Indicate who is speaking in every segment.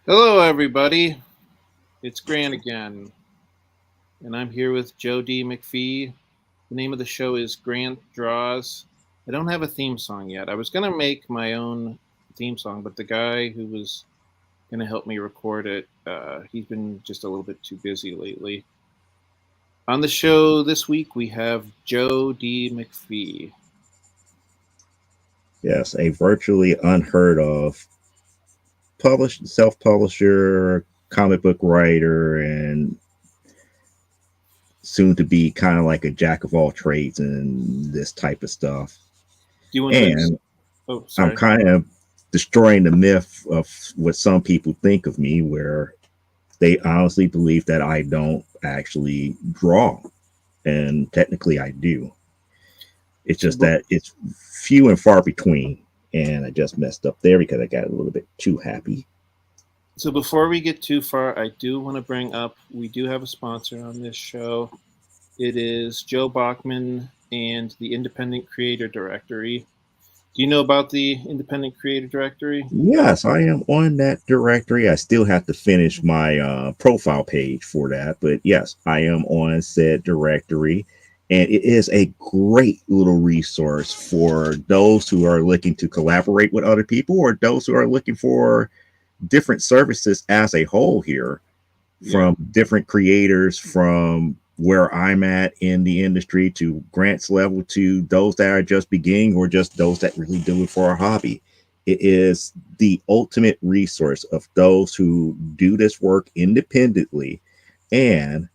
Speaker 1: Hello, everybody. It's Grant again, and I'm here with Joe D McFee. The name of the show is Grant Draws. I don't have a theme song yet. I was going to make my own theme song, but the guy who was going to help me record it, he's been just a little bit too busy lately. On the show this week, we have Joe D McFee.
Speaker 2: Yes, a virtually unheard of published self-publisher, comic book writer, and soon to be kind of like a jack of all trades and this type of stuff.
Speaker 1: Do you want to?
Speaker 2: And
Speaker 1: Oh,
Speaker 2: I'm
Speaker 1: sorry.
Speaker 2: kind of destroying the myth of what some people think of me, where they honestly believe that I don't actually draw. And technically I do. It's
Speaker 1: So,
Speaker 2: just that it's few and far between. And I just messed up there because I got a little bit too happy.
Speaker 1: so before we get too far, I do want to bring up we do have a sponsor on this show. It is Joe Bachman and the Independent Creator Directory. Do you know about the Independent Creator Directory?
Speaker 2: Yes, I am on that directory. I still have to finish my profile page for that, but yes, I am on said directory. And it is a great little resource for those who are looking to collaborate with other people or those who are looking for different services as a whole here
Speaker 1: Yeah,
Speaker 2: from different creators from where I'm at in the industry to grants level to those that are just beginning or just those that really do it for a hobby. It is the ultimate resource of those who do this work independently and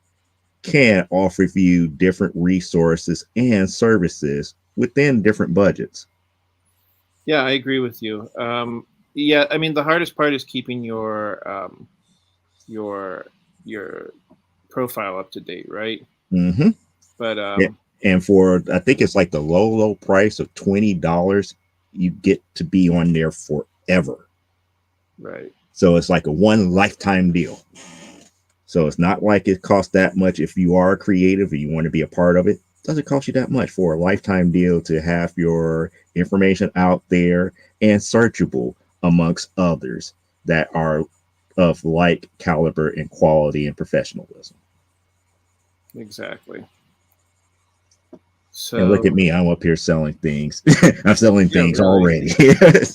Speaker 2: can offer you different resources and services within different budgets.
Speaker 1: yeah, I agree with you. Yeah, I mean the hardest part is keeping your your profile up to date, right?
Speaker 2: Mm-hmm.
Speaker 1: But
Speaker 2: Yeah. And for I think it's like the low price of $20, you get to be on there forever.
Speaker 1: right,
Speaker 2: So it's like a one lifetime deal. So it's not like it costs that much if you are creative and you want to be a part of it. It doesn't cost you that much for a lifetime deal to have your information out there and searchable amongst others that are of like caliber and quality and professionalism.
Speaker 1: exactly.
Speaker 2: And look
Speaker 1: So
Speaker 2: at me, I'm up here selling things. I'm selling
Speaker 1: yeah,
Speaker 2: things
Speaker 1: really,
Speaker 2: already.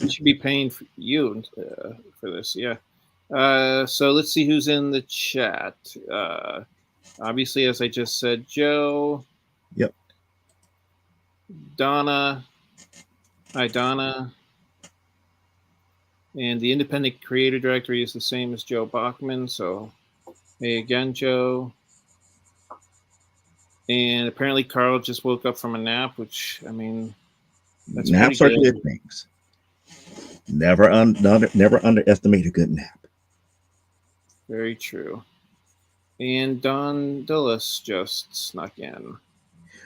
Speaker 1: we should be paying for you for this. Yeah. So let's see who's in the chat. Obviously, as I just said, Joe,
Speaker 2: Yep.
Speaker 1: Donna, hi Donna, and the independent creator directory is the same as Joe Bachman. So hey again, Joe. And apparently Carl just woke up from a nap, which I mean that's pretty
Speaker 2: Naps are
Speaker 1: good.
Speaker 2: good things. Never underestimate a good nap.
Speaker 1: Very true. And Don Dulles just snuck in,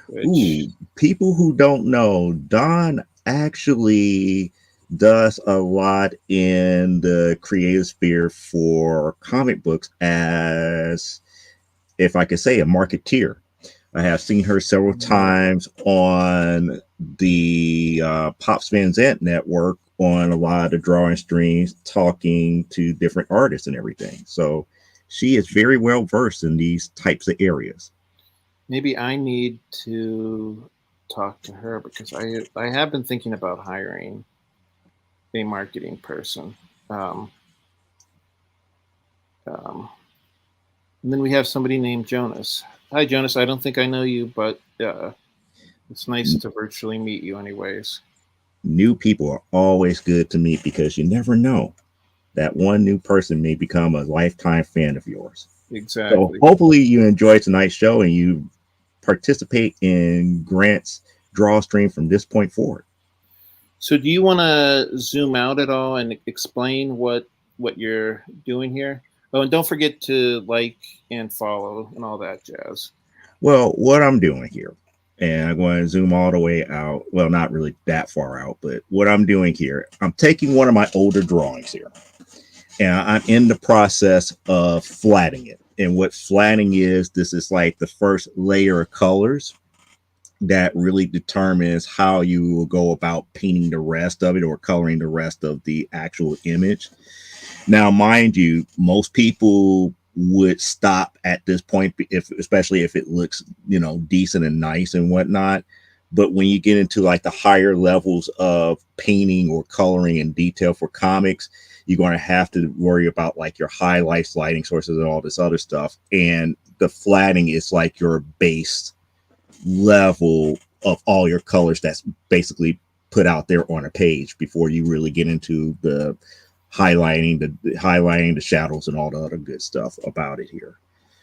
Speaker 1: which
Speaker 2: Ooh, people who don't know, Don actually does a lot in the creative sphere for comic books as, if I could say, a marketeer. I have seen her several times on the Pops Van Zant network on a lot of the drawing streams, talking to different artists and everything. So she is very well versed in these types of areas.
Speaker 1: maybe I need to talk to her because I have been thinking about hiring a marketing person. Um, um, and then we have somebody named Jonas. Hi, Jonas. I don't think I know you, but it's nice to virtually meet you, anyways.
Speaker 2: New people are always good to meet because you never know that one new person may become a lifetime fan of yours. So
Speaker 1: Exactly.
Speaker 2: hopefully you enjoy tonight's show and you participate in Grant's draw stream from this point forward.
Speaker 1: So, do you want to zoom out at all and explain what you're doing here? Oh, and don't forget to like and follow and all that jazz.
Speaker 2: Well, what I'm doing here, and I'm going to zoom all the way out. Well, not really that far out, but what I'm doing here, I'm taking one of my older drawings here, and I'm in the process of flattening it. And what flattening is, this is like the first layer of colors that really determines how you will go about painting the rest of it or coloring the rest of the actual image. Now, mind you, most people would stop at this point, if especially if it looks, decent and nice and whatnot. But when you get into like the higher levels of painting or coloring and detail for comics, you're going to have to worry about like your highlights, lighting sources, and all this other stuff. And the flatting is like your base level of all your colors that's basically put out there on a page before you really get into the highlighting the shadows and all the other good stuff about it here.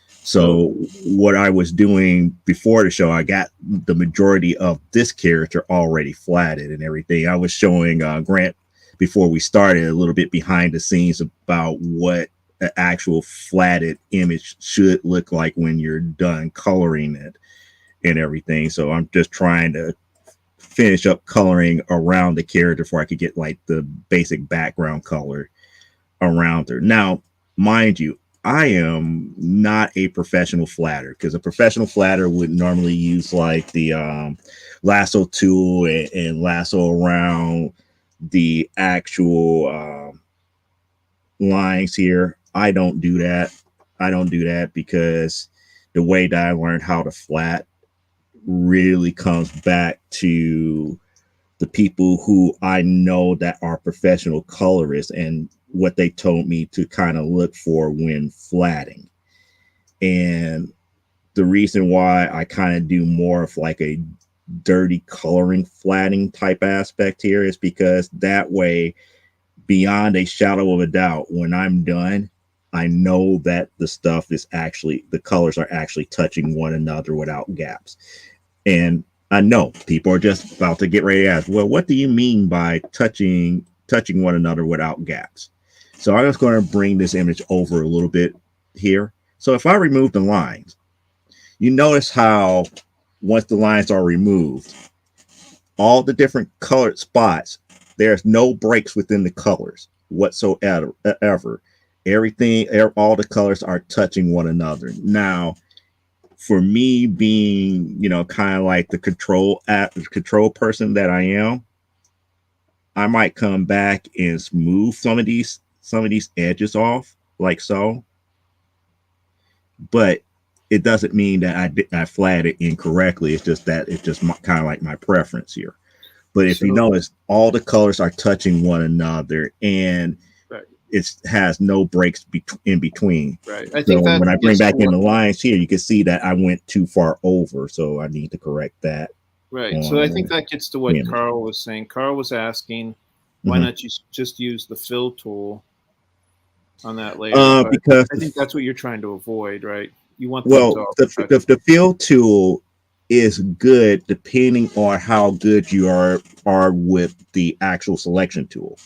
Speaker 2: So what I was doing before the show, I got the majority of this character already flatted and everything. I was showing Grant before we started a little bit behind the scenes about what an actual flatted image should look like when you're done coloring it and everything. So I'm just trying to finish up coloring around the character before I could get like the basic background color around her. Now, mind you, I am not a professional flatter, because a professional flatter would normally use like the lasso tool and lasso around the actual lines here. I don't do that. I don't do that because the way that I learned how to flat really comes back to the people who I know that are professional colorists and what they told me to kind of look for when flatting. And the reason why I kind of do more of like a dirty coloring flatting type aspect here is because that way, beyond a shadow of a doubt, when I'm done, I know that the colors are actually touching one another without gaps. And I know people are just about to get ready to ask, well, what do you mean by touching one another without gaps? So I'm just going to bring this image over a little bit here. So if I remove the lines, you notice how once the lines are removed, all the different colored spots, there's no breaks within the colors whatsoever. Everything, all the colors are touching one another. Now, for me being, kind of like the control person that I am, I might come back and smooth some of these edges off like so. But it doesn't mean that I flat it incorrectly. It's just that it's just kind of like my preference here. But if you notice, all the colors are touching one another, and it has no breaks in between.
Speaker 1: Right. I
Speaker 2: So
Speaker 1: think that
Speaker 2: when I bring back in the lines here, you can see that I went too far over. So I need to correct that.
Speaker 1: Right. So I think that gets to what Carl was saying. Carl was asking, why not you just use the fill tool on that layer?
Speaker 2: Because
Speaker 1: I think that's what you're trying to avoid, right? You want
Speaker 2: the fill tool is good depending on how good you are with the actual selection tool.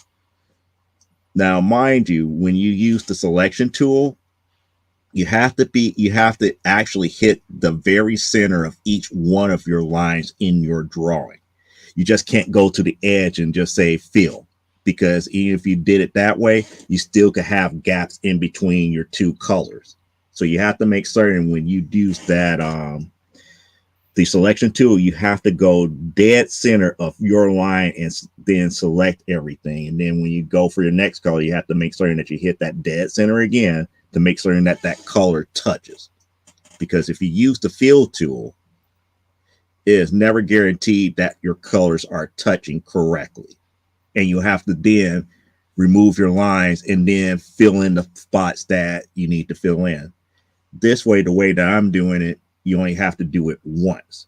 Speaker 2: Now, mind you, when you use the selection tool, you have to actually hit the very center of each one of your lines in your drawing. You just can't go to the edge and just say fill, because even if you did it that way, you still could have gaps in between your two colors. So you have to make certain when you use that the selection tool, you have to go dead center of your line and then select everything. And then when you go for your next color, you have to make certain that you hit that dead center again to make certain that that color touches. Because if you use the fill tool, it is never guaranteed that your colors are touching correctly. And you have to then remove your lines and then fill in the spots that you need to fill in. This way, the way that I'm doing it, you only have to do it once.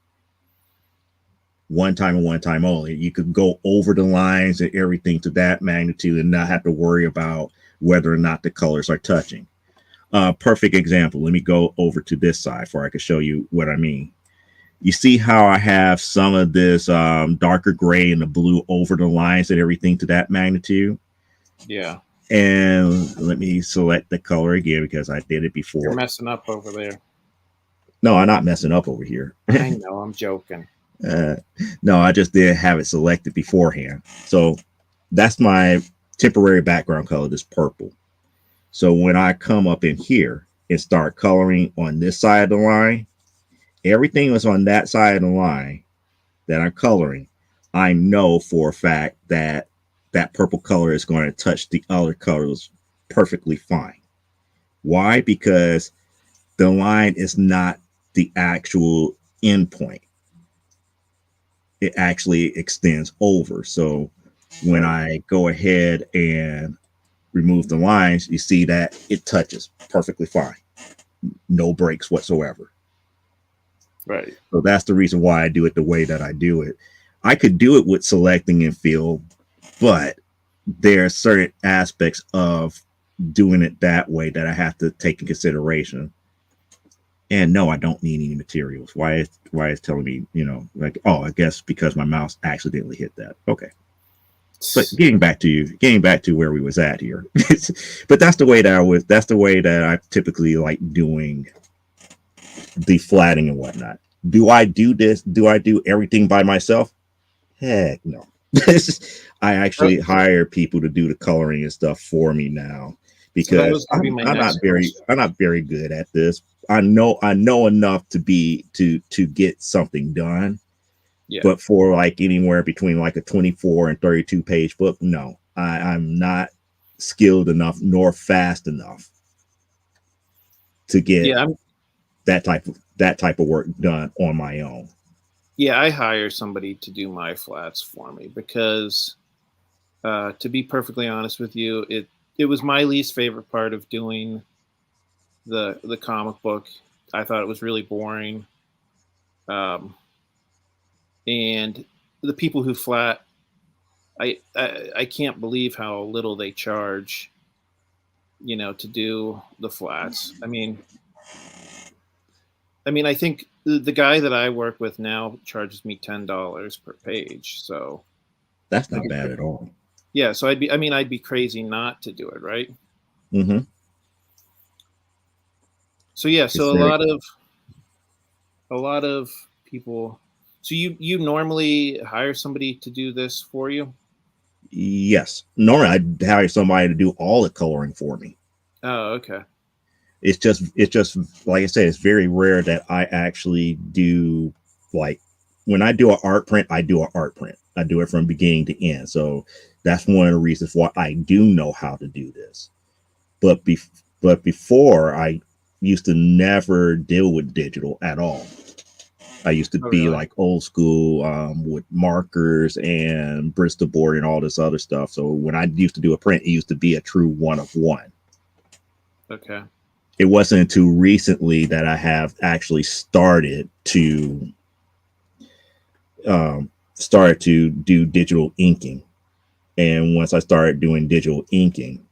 Speaker 2: One time and one time only. You could go over the lines and everything to that magnitude and not have to worry about whether or not the colors are touching. Perfect example. Let me go over to this side before I can show you what I mean. You see how I have some of this darker gray and the blue over the lines and everything to that magnitude?
Speaker 1: Yeah.
Speaker 2: And let me select the color again because I did it before.
Speaker 1: You're messing up over there.
Speaker 2: No, I'm not messing up over here.
Speaker 1: I know, I'm joking.
Speaker 2: No, I just didn't have it selected beforehand. So that's my temporary background color, this purple. So when I come up in here and start coloring on this side of the line, everything that's on that side of the line that I'm coloring, I know for a fact that that purple color is going to touch the other colors perfectly fine. Why? Because the line is not the actual endpoint. It actually extends over. So when
Speaker 1: Right.
Speaker 2: I go ahead and remove the lines, you see that it touches perfectly fine. No breaks whatsoever.
Speaker 1: Right.
Speaker 2: So that's the reason why I do it the way that I do it. I could do it with selecting and fill, but there are certain aspects of doing it that way that I have to take in consideration. And no, I don't need any materials. Why is telling me, like, oh, I guess because my mouse accidentally hit that. Okay. But getting back to where we was at here. But that's the way that I typically like doing the flatting and whatnot. Do I do this? Do I do everything by myself? Heck no. I
Speaker 1: Oh,
Speaker 2: actually hire people to do the coloring and stuff for me now
Speaker 1: so that
Speaker 2: because
Speaker 1: was going to be my
Speaker 2: I'm not
Speaker 1: next
Speaker 2: very
Speaker 1: question.
Speaker 2: I'm not very good at this. I know enough to get something done,
Speaker 1: Yeah.
Speaker 2: but for like anywhere between like a 24 and 32 page book, no, I'm not skilled enough nor fast enough to get
Speaker 1: Yeah. I'm,
Speaker 2: that type of work done on my own.
Speaker 1: yeah. I hire somebody to do my flats for me because, to be perfectly honest with you, it was my least favorite part of doing the comic book. I thought it was really boring. And the people who flat, I can't believe how little they charge, to do the flats. I mean, I think the guy that I work with now charges me $10 per page. So
Speaker 2: That's
Speaker 1: I'd
Speaker 2: not
Speaker 1: be,
Speaker 2: bad at all.
Speaker 1: yeah, so I'd be crazy not to do it, right?
Speaker 2: Mm-hmm.
Speaker 1: So yeah,
Speaker 2: It's
Speaker 1: so a
Speaker 2: very
Speaker 1: lot of a lot of people. So you normally hire somebody to do this for you?
Speaker 2: Yes. Normally, I'd hire somebody to do all the coloring for me.
Speaker 1: Oh, okay.
Speaker 2: It's just like I said, it's very rare that I actually do like when I do an art print, I do an art print. I do it from beginning to end. So that's one of the reasons why I do know how to do this. But before I used to never deal with digital at all. I used to
Speaker 1: Oh,
Speaker 2: be
Speaker 1: really?
Speaker 2: like old school with markers and Bristol board and all this other stuff. So when I used to do a print, it used to be a true one of one.
Speaker 1: Okay.
Speaker 2: It wasn't until recently that I have actually started to do digital inking. And once I started doing digital inking,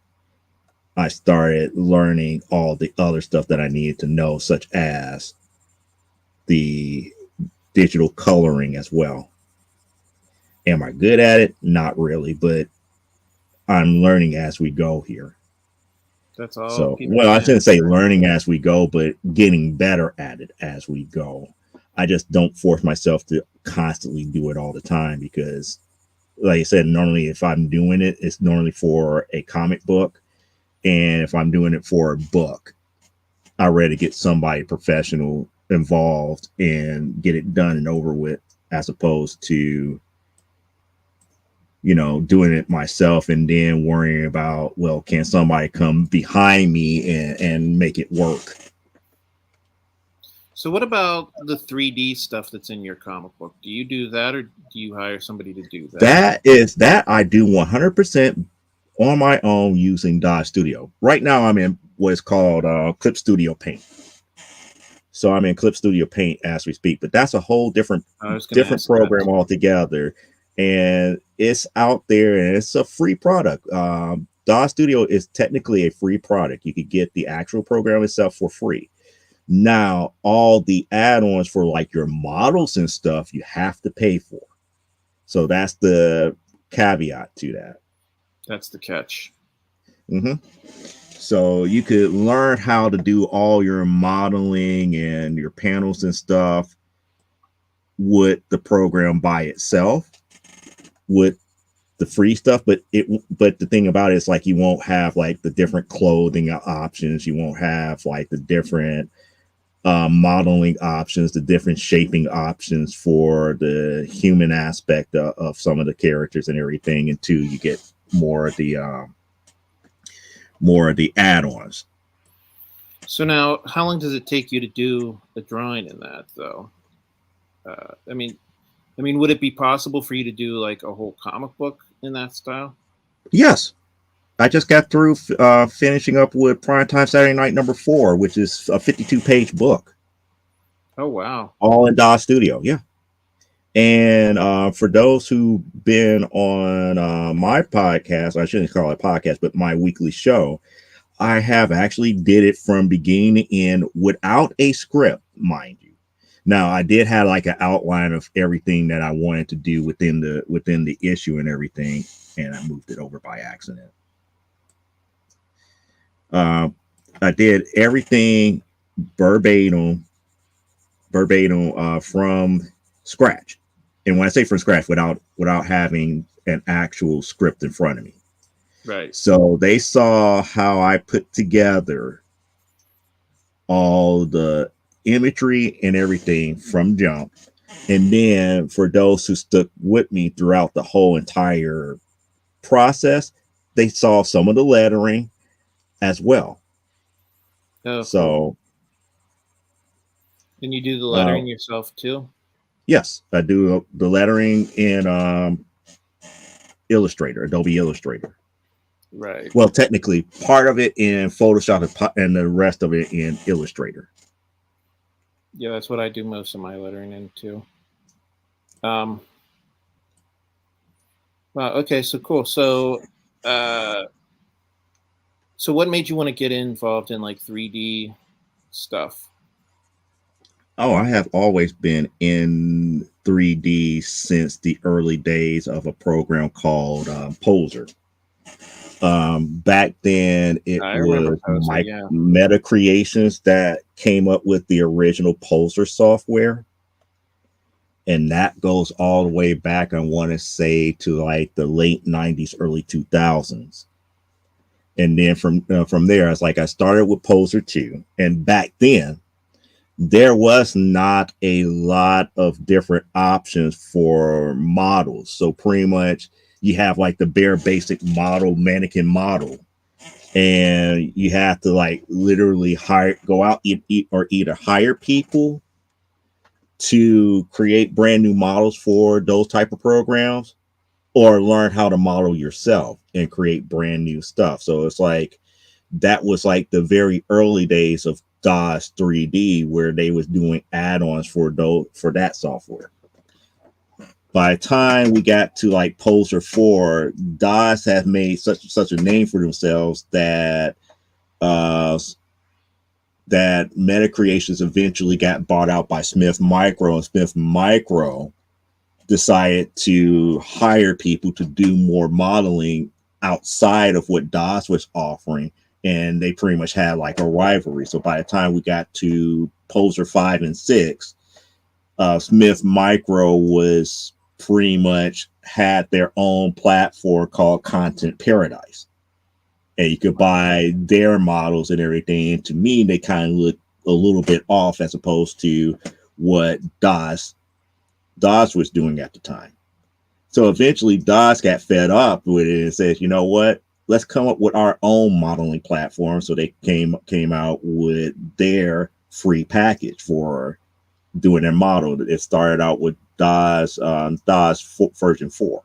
Speaker 2: I started learning all the other stuff that I needed to know, such as the digital coloring as well. Am I good at it? Not really, but I'm learning as we go here.
Speaker 1: That's all
Speaker 2: So,
Speaker 1: people
Speaker 2: well, I
Speaker 1: can
Speaker 2: shouldn't
Speaker 1: do,
Speaker 2: say
Speaker 1: right?
Speaker 2: learning as we go, but getting better at it as we go. I just don't force myself to constantly do it all the time because, like I said, normally if I'm doing it, it's normally for a comic book. And if I'm doing it for a book, I'd rather get somebody professional involved and get it done and over with as opposed to doing it myself and then worrying about, well, can somebody come behind me and make it work?
Speaker 1: So what about the 3D stuff that's in your comic book? Do you do that, or do you hire somebody to do that?
Speaker 2: That I do 100% on my own using Dodge Studio. Right now, I'm in what is called Clip Studio Paint. So I'm in Clip Studio Paint as we speak, but that's a whole different
Speaker 1: I was going to
Speaker 2: different
Speaker 1: ask that
Speaker 2: program
Speaker 1: too.
Speaker 2: altogether, and it's out there and it's a free product. Dodge Studio is technically a free product. You could get the actual program itself for free. Now, all the add-ons for like your models and stuff, you have to pay for. So that's the caveat to that.
Speaker 1: That's the catch.
Speaker 2: Hmm. So you could learn how to do all your modeling and your panels and stuff with the program by itself with the free stuff, but the thing about it is like you won't have like the different clothing options, you won't have like the different modeling options, the different shaping options for the human aspect of some of the characters and everything. And two, you get more of the more of the add-ons.
Speaker 1: So now, how long does it take you to do a drawing in that, though? I mean, would it be possible for you to do like a whole comic book in that style?
Speaker 2: Yes, I just got through finishing up with Primetime Saturday Night #4, which is a 52-page book,
Speaker 1: Oh wow!
Speaker 2: all in DOS Studio. Yeah. And for those who've been on my podcast, I shouldn't call it podcast, but my weekly show, I have actually did it from beginning to end without a script, mind you. Now I did have like an outline of everything that I wanted to do within the issue and everything, and I moved it over by accident. Uh, I did everything verbatim from scratch. And when I say from scratch, without having an actual script in front of me.
Speaker 1: Right.
Speaker 2: So they saw how I put together all the imagery and everything from jump. And then for those who stuck with me throughout the whole entire process, they saw some of the lettering as well.
Speaker 1: Oh,
Speaker 2: So
Speaker 1: cool. And you do the
Speaker 2: uh,
Speaker 1: lettering yourself too?
Speaker 2: yes, I do the lettering in Illustrator, Adobe Illustrator.
Speaker 1: Right.
Speaker 2: Well, technically, part of it in Photoshop and the rest of it in Illustrator.
Speaker 1: Yeah, that's what I do most of my lettering in too. Wow. Okay. So cool. Uh, so what made you want to get involved in like 3D stuff?
Speaker 2: Oh, I have always been in 3D since the early days of a program called Poser. Back then, it
Speaker 1: I remember
Speaker 2: was
Speaker 1: Poser.
Speaker 2: my
Speaker 1: Yeah.
Speaker 2: Meta Creations that came up with the original Poser software. And that goes all the way back, I want to say, to like the late 90s, early 2000s. And then from there, it's like I started with Poser 2. And back then, there was not a lot of different options for models. So pretty much you have like the bare basic model, mannequin model, and you have to like literally go out or either hire people to create brand new models for those type of programs, or learn how to model yourself and create brand new stuff. So it's like that was like the very early days of DOS 3D, where they was doing add-ons for that software. By the time we got to like Poser 4, DOS have made such a name for themselves that uh, that Meta Creations eventually got bought out by Smith Micro, and Smith Micro decided to hire people to do more modeling outside of what DOS was offering. And they pretty much had like a rivalry. So by the time we got to Poser 5 and 6, Smith Micro was pretty much had their own platform called Content Paradise. And you could buy their models and everything. And to me, they kind of look a little bit off as opposed to what DOS was doing at the time. So eventually DOS got fed up with it and says, you know what, let's come up with our own modeling platform. So they came out with their free package for doing their model. It started out with DOS version 4.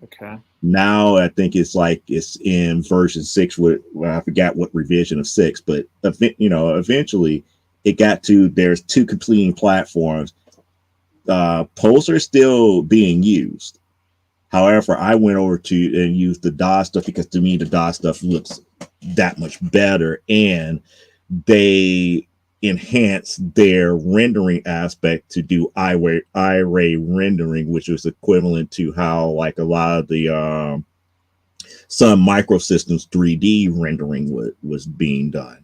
Speaker 1: Okay.
Speaker 2: Now I think it's in version 6 with, well, I forgot what revision of 6, but eventually it got to, there's 2 completing platforms. Poser is still being used. However, I went over to and used the DOS stuff because to me the DOS stuff looks that much better, and they enhance their rendering aspect to do iRay rendering, which was equivalent to how like a lot of the Sun Microsystems 3D rendering was being done.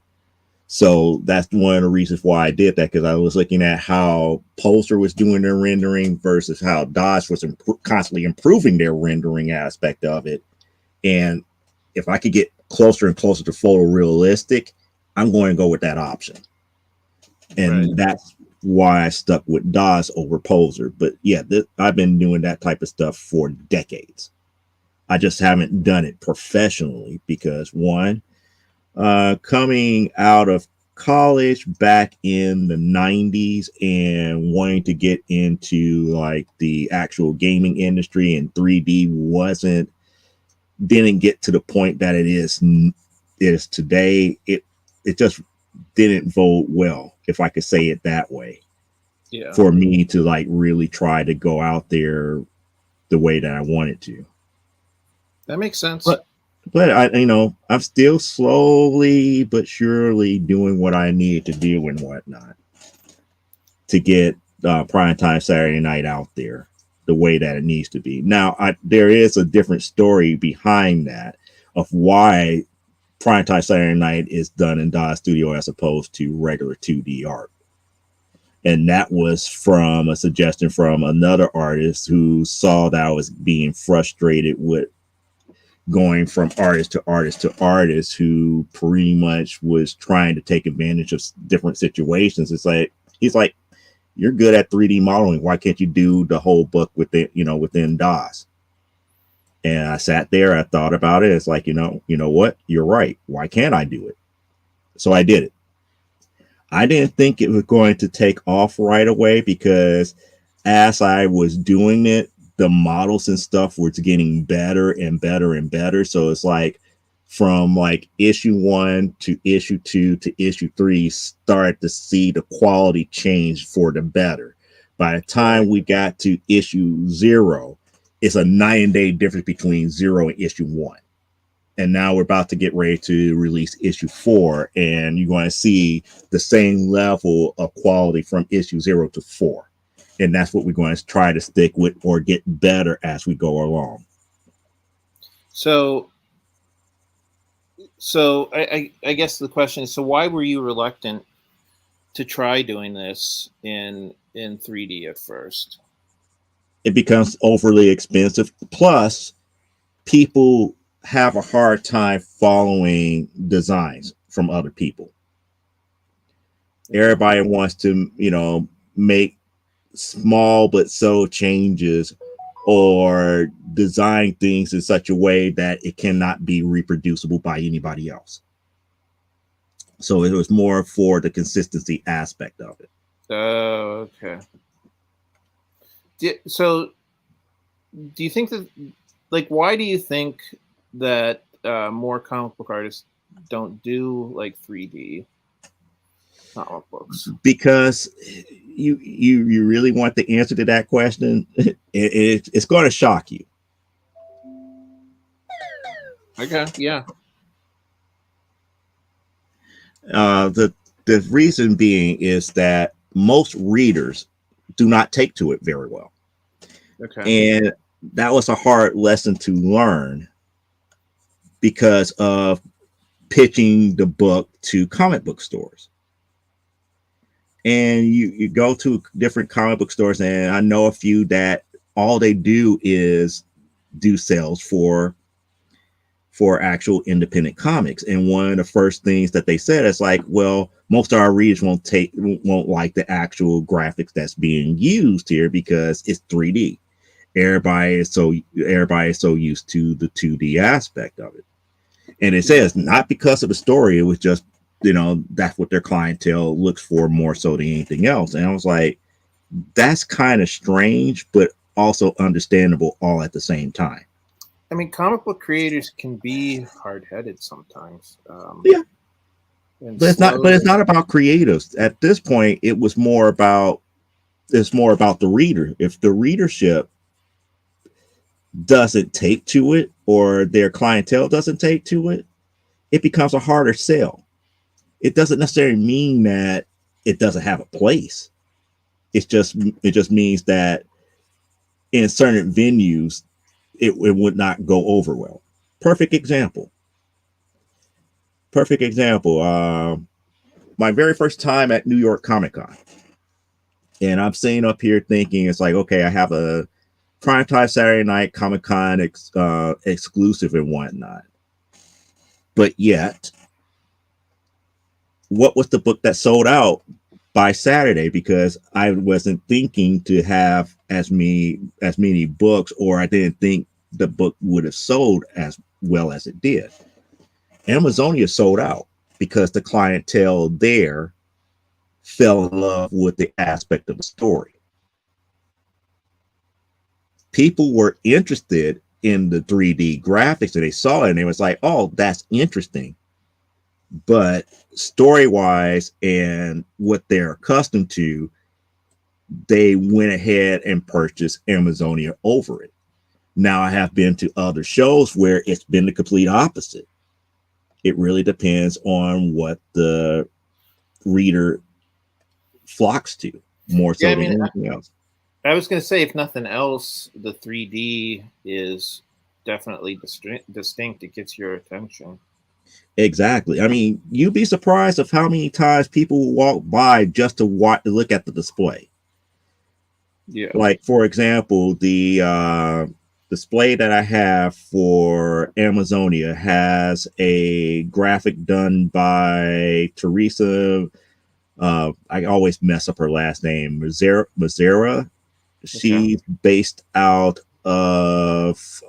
Speaker 2: So that's one of the reasons why I did that, because I was looking at how Poser was doing their rendering versus how DOS was constantly improving their rendering aspect of it. And if I could get closer and closer to photorealistic, I'm going to go with that option. And
Speaker 1: Right.
Speaker 2: that's why I stuck with DOS over Poser. But yeah, I've been doing that type of stuff for decades. I just haven't done it professionally because one, coming out of college back in the 90s and wanting to get into like the actual gaming industry, and 3D wasn't didn't get to the point that it is today. It just didn't vote well, if I could say it that way,
Speaker 1: Yeah,
Speaker 2: for me to like really try to go out there the way that I wanted to.
Speaker 1: that makes sense.
Speaker 2: But I'm still slowly but surely doing what I need to do and whatnot to get primetime Saturday night out there the way that it needs to be. Now, there is a different story behind that of why primetime Saturday night is done in DOS Studio as opposed to regular 2D art. And that was from a suggestion from another artist who saw that I was being frustrated with going from artist to artist to artist, who pretty much was trying to take advantage of different situations. It's like, he's like, you're good at 3D modeling. Why can't you do the whole book within DOS? And I sat there, I thought about it. It's like, you know what? You're right. Why can't I do it? So I did it. I didn't think it was going to take off right away because as I was doing it, the models and stuff were getting better and better and better. So it's like from like issue 1 to issue 2 to issue 3, start to see the quality change for the better. By the time we got to issue 0, it's a night and day difference between 0 and issue 1. And now we're about to get ready to release issue 4, and you're going to see the same level of quality from issue 0 to 4. And that's what we're going to try to stick with or get better as we go along.
Speaker 1: So I guess the question is, so why were you reluctant to try doing this in 3D at first?
Speaker 2: It becomes overly expensive. Plus, people have a hard time following designs from other people. Everybody wants to, make small but subtle changes or design things in such a way that it cannot be reproducible by anybody else. So it was more for the consistency aspect of it.
Speaker 1: Oh, okay. So do you think that, like, why do you think that more comic book artists don't do like 3D comic books?
Speaker 2: Because you really want the answer to that question, it's going to shock you.
Speaker 1: Okay, yeah.
Speaker 2: The reason being is that most readers do not take to it very well.
Speaker 1: Okay.
Speaker 2: And that was a hard lesson to learn because of pitching the book to comic book stores. And you go to different comic book stores, and I know a few that all they do is do sales for actual independent comics. And one of the first things that they said is like, well, most of our readers won't like the actual graphics that's being used here because it's 3D. Everybody is so used to the 2D aspect of it. And it says not because of the story, it was just, that's what their clientele looks for more so than anything else. And I was like, that's kind of strange, but also understandable all at the same time.
Speaker 1: I mean, comic book creators can be hard-headed sometimes.
Speaker 2: Yeah. But it's not about creatives. At this point, it's more about the reader. If the readership doesn't take to it, or their clientele doesn't take to it, it becomes a harder sell. It doesn't necessarily mean that it doesn't have a place. It just means that in certain venues, it would not go over well. Perfect example. My very first time at New York Comic Con, and I'm sitting up here thinking, it's like, okay, I have a primetime Saturday night Comic Con exclusive and whatnot. But yet, what was the book that sold out by Saturday? Because I wasn't thinking to have as many books, or I didn't think the book would have sold as well as it did. Amazonia sold out because the clientele there fell in love with the aspect of the story. People were interested in the 3D graphics, and they saw it and it was like, oh, that's interesting. But story wise and what they're accustomed to, they went ahead and purchased Amazonia over it. Now, I have been to other shows where it's been the complete opposite. It really depends on what the reader flocks to more
Speaker 1: Yeah,
Speaker 2: so
Speaker 1: I
Speaker 2: than
Speaker 1: mean,
Speaker 2: anything else.
Speaker 1: I was going to say, if nothing else, the 3D is definitely distinct. It gets your attention.
Speaker 2: Exactly. I mean, you'd be surprised of how many times people walk by just to look at the display.
Speaker 1: Yeah.
Speaker 2: Like, for example, the display that I have for Amazonia has a graphic done by Teresa. I always mess up her last name, Mazzara.
Speaker 1: Okay.
Speaker 2: She's based out of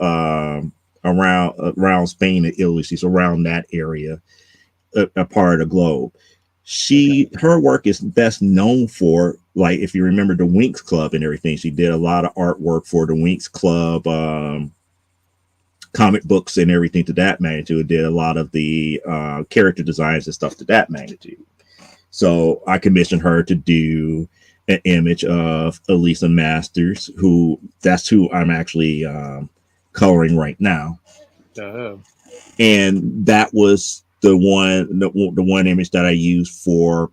Speaker 2: around Spain and Italy. She's around that area, a part of the globe. Her work is best known for, like, if you remember the Winx Club and everything. She did a lot of artwork for the Winx Club, comic books and everything to that magnitude. Did a lot of the character designs and stuff to that magnitude. So I commissioned her to do an image of Elisa Masters, that's who I'm actually coloring right now.
Speaker 1: Oh.
Speaker 2: And that was the one image that I used for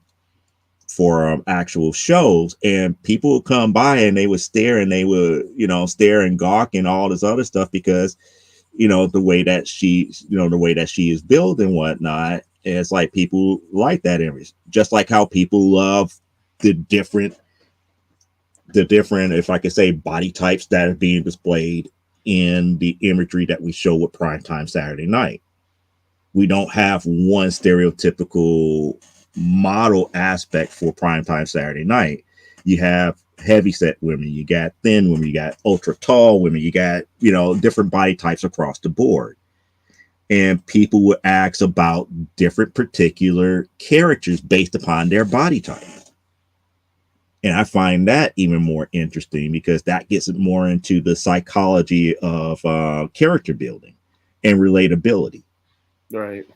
Speaker 2: actual shows. And people would come by and they would stare, and they would stare and gawk and all this other stuff, because the way that she is built and whatnot. And it's like people like that image, just like how people love the different, if I could say, body types that are being displayed in the imagery that we show with Primetime Saturday Night. We don't have one stereotypical model aspect for Primetime Saturday Night. You have heavy set women, you got thin women, you got ultra tall women, you got different body types across the board. And people would ask about different particular characters based upon their body type. And I find that even more interesting, because that gets it more into the psychology of character building and relatability.
Speaker 1: Right.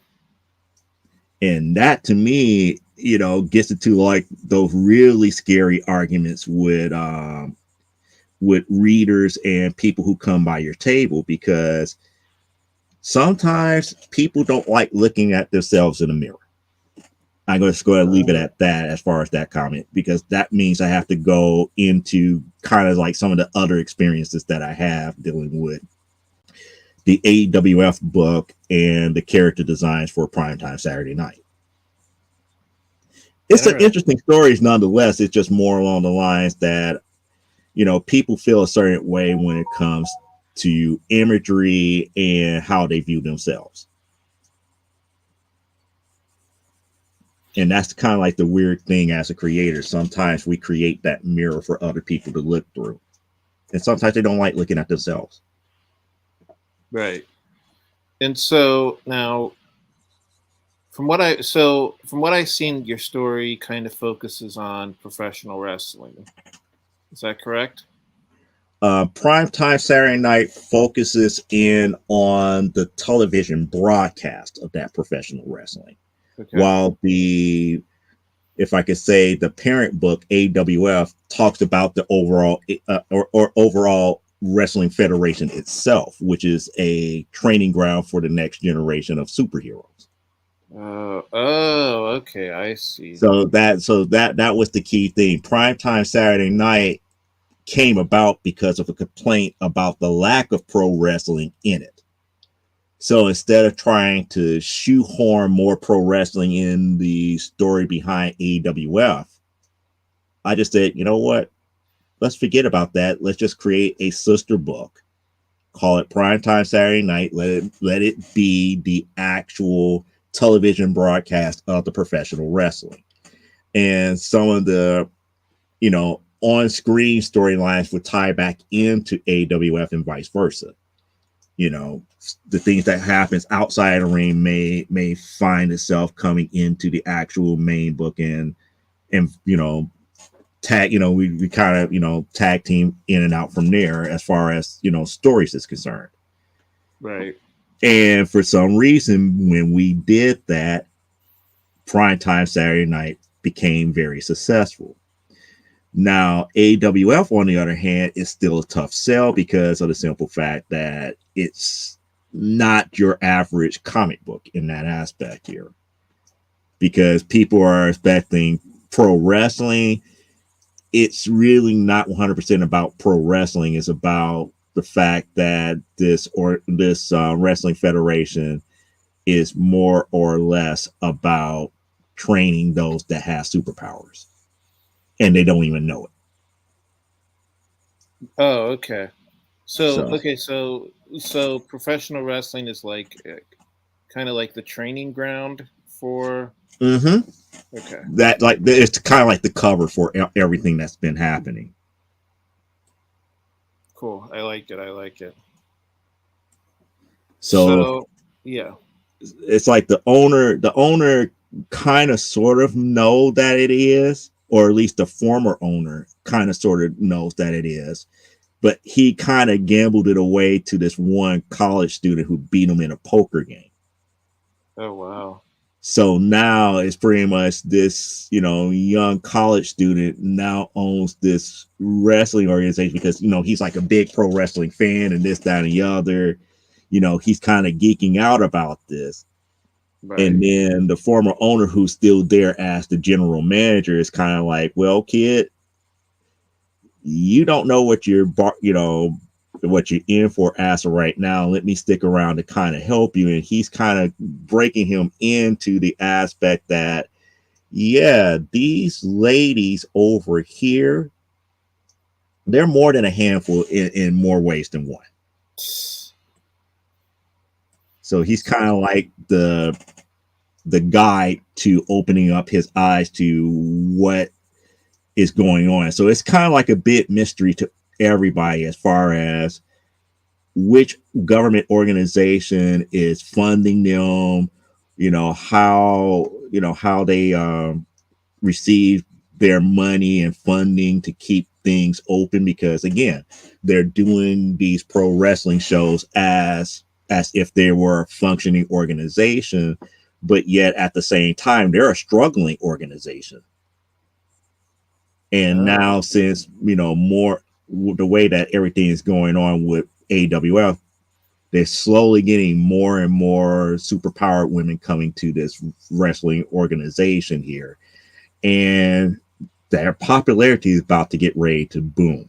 Speaker 2: And that, to me, gets into like those really scary arguments with readers and people who come by your table, because sometimes people don't like looking at themselves in the mirror. I'm going to go ahead and leave it at that as far as that comment, because that means I have to go into kind of like some of the other experiences that I have dealing with the AWF book and the character designs for Primetime Saturday Night. It's an interesting story nonetheless. It's just more along the lines that, people feel a certain way when it comes to imagery and how they view themselves. And that's kind of like the weird thing as a creator. Sometimes we create that mirror for other people to look through. And sometimes they don't like looking at themselves.
Speaker 1: Right. And so now, from what I've seen, your story kind of focuses on professional wrestling. Is that correct?
Speaker 2: Primetime Saturday Night focuses in on the television broadcast of that professional wrestling. Okay. While if I could say, the parent book, AWF, talks about the overall or overall wrestling federation itself, which is a training ground for the next generation of superheroes.
Speaker 1: Okay, I see.
Speaker 2: So that was the key thing. Primetime Saturday Night came about because of a complaint about the lack of pro wrestling in it. So instead of trying to shoehorn more pro wrestling in the story behind AWF, I just said, you know what? Let's forget about that. Let's just create a sister book. Call it Primetime Saturday Night. Let it be the actual television broadcast of the professional wrestling. And some of the, on-screen storylines would tie back into AWF and vice versa. You know, the things that happens outside the ring may find itself coming into the actual main book, and tag, we kind of, tag team in and out from there as far as, stories is concerned.
Speaker 1: Right.
Speaker 2: And for some reason, when we did that, primetime Saturday night became very successful. Now, AWF, on the other hand, is still a tough sell because of the simple fact that it's not your average comic book in that aspect here. Because people are expecting pro wrestling. It's really not 100% about pro wrestling. It's about the fact that this wrestling federation is more or less about training those that have superpowers, and they don't even know it.
Speaker 1: Oh, okay. So
Speaker 2: So,
Speaker 1: okay, so professional wrestling is like kind of like the training ground for.
Speaker 2: mm-hmm.
Speaker 1: Okay.
Speaker 2: That, like, it's kind of like the cover for everything that's been happening.
Speaker 1: Cool. I like it. I like it.
Speaker 2: So
Speaker 1: So yeah.
Speaker 2: it's like the owner kind of sort of know that it is, or at least the former owner kind of sort of knows that it is, but he kind of gambled it away to this one college student who beat him in a poker game.
Speaker 1: Oh wow.
Speaker 2: So now it's pretty much this, young college student now owns this wrestling organization because, he's like a big pro wrestling fan and this, that, and the other. He's kind of geeking out about this. And
Speaker 1: Right.
Speaker 2: then the former owner, who's still there as the general manager, is kind of like, well, kid, you don't know what you're in for as of right now. Let me stick around to kind of help you. And he's kind of breaking him into the aspect that, yeah, these ladies over here, they're more than a handful in more ways than one. So he's kind of like the guide to opening up his eyes to what is going on. So it's kind of like a bit mystery to everybody as far as which government organization is funding them, how they receive their money and funding to keep things open, because again, they're doing these pro wrestling shows as if they were a functioning organization, but yet at the same time they're a struggling organization. And
Speaker 1: Oh.
Speaker 2: now, since more the way that everything is going on with AWF, they're slowly getting more and more superpowered women coming to this wrestling organization here, and their popularity is about to get ready to boom.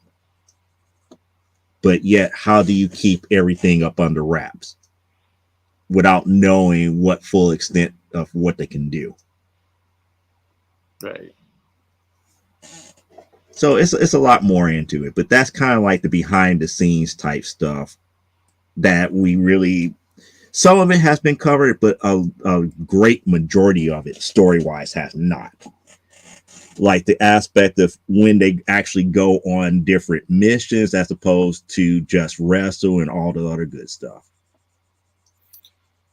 Speaker 2: But yet, how do you keep everything up under wraps without knowing what full extent of what they can do?
Speaker 1: Right.
Speaker 2: So it's a lot more into it, but that's kind of like the behind the scenes type stuff that we really, some of it has been covered, but a great majority of it story wise has not. Like the aspect of when they actually go on different missions as opposed to just wrestle and all the other good stuff.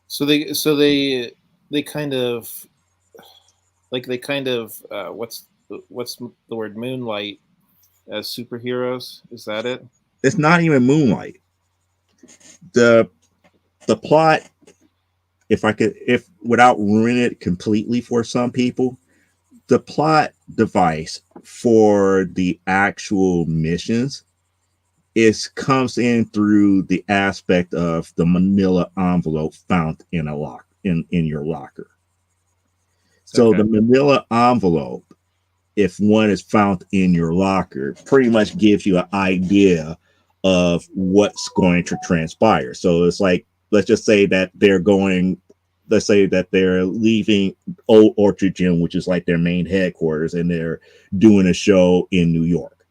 Speaker 1: So they kind of what's the word, moonlight as superheroes? Is that it?
Speaker 2: It's not even Moonlight. The the plot, if without ruining it completely for some people, the plot device for the actual missions is comes in through the aspect of the manila envelope found in a lock in your locker. So
Speaker 1: Okay.
Speaker 2: the manila envelope, if one is found in your locker, pretty much gives you an idea of what's going to transpire. So it's like, let's just say that let's say that they're leaving Old Orchard Gym, which is like their main headquarters, and they're doing a show in New York.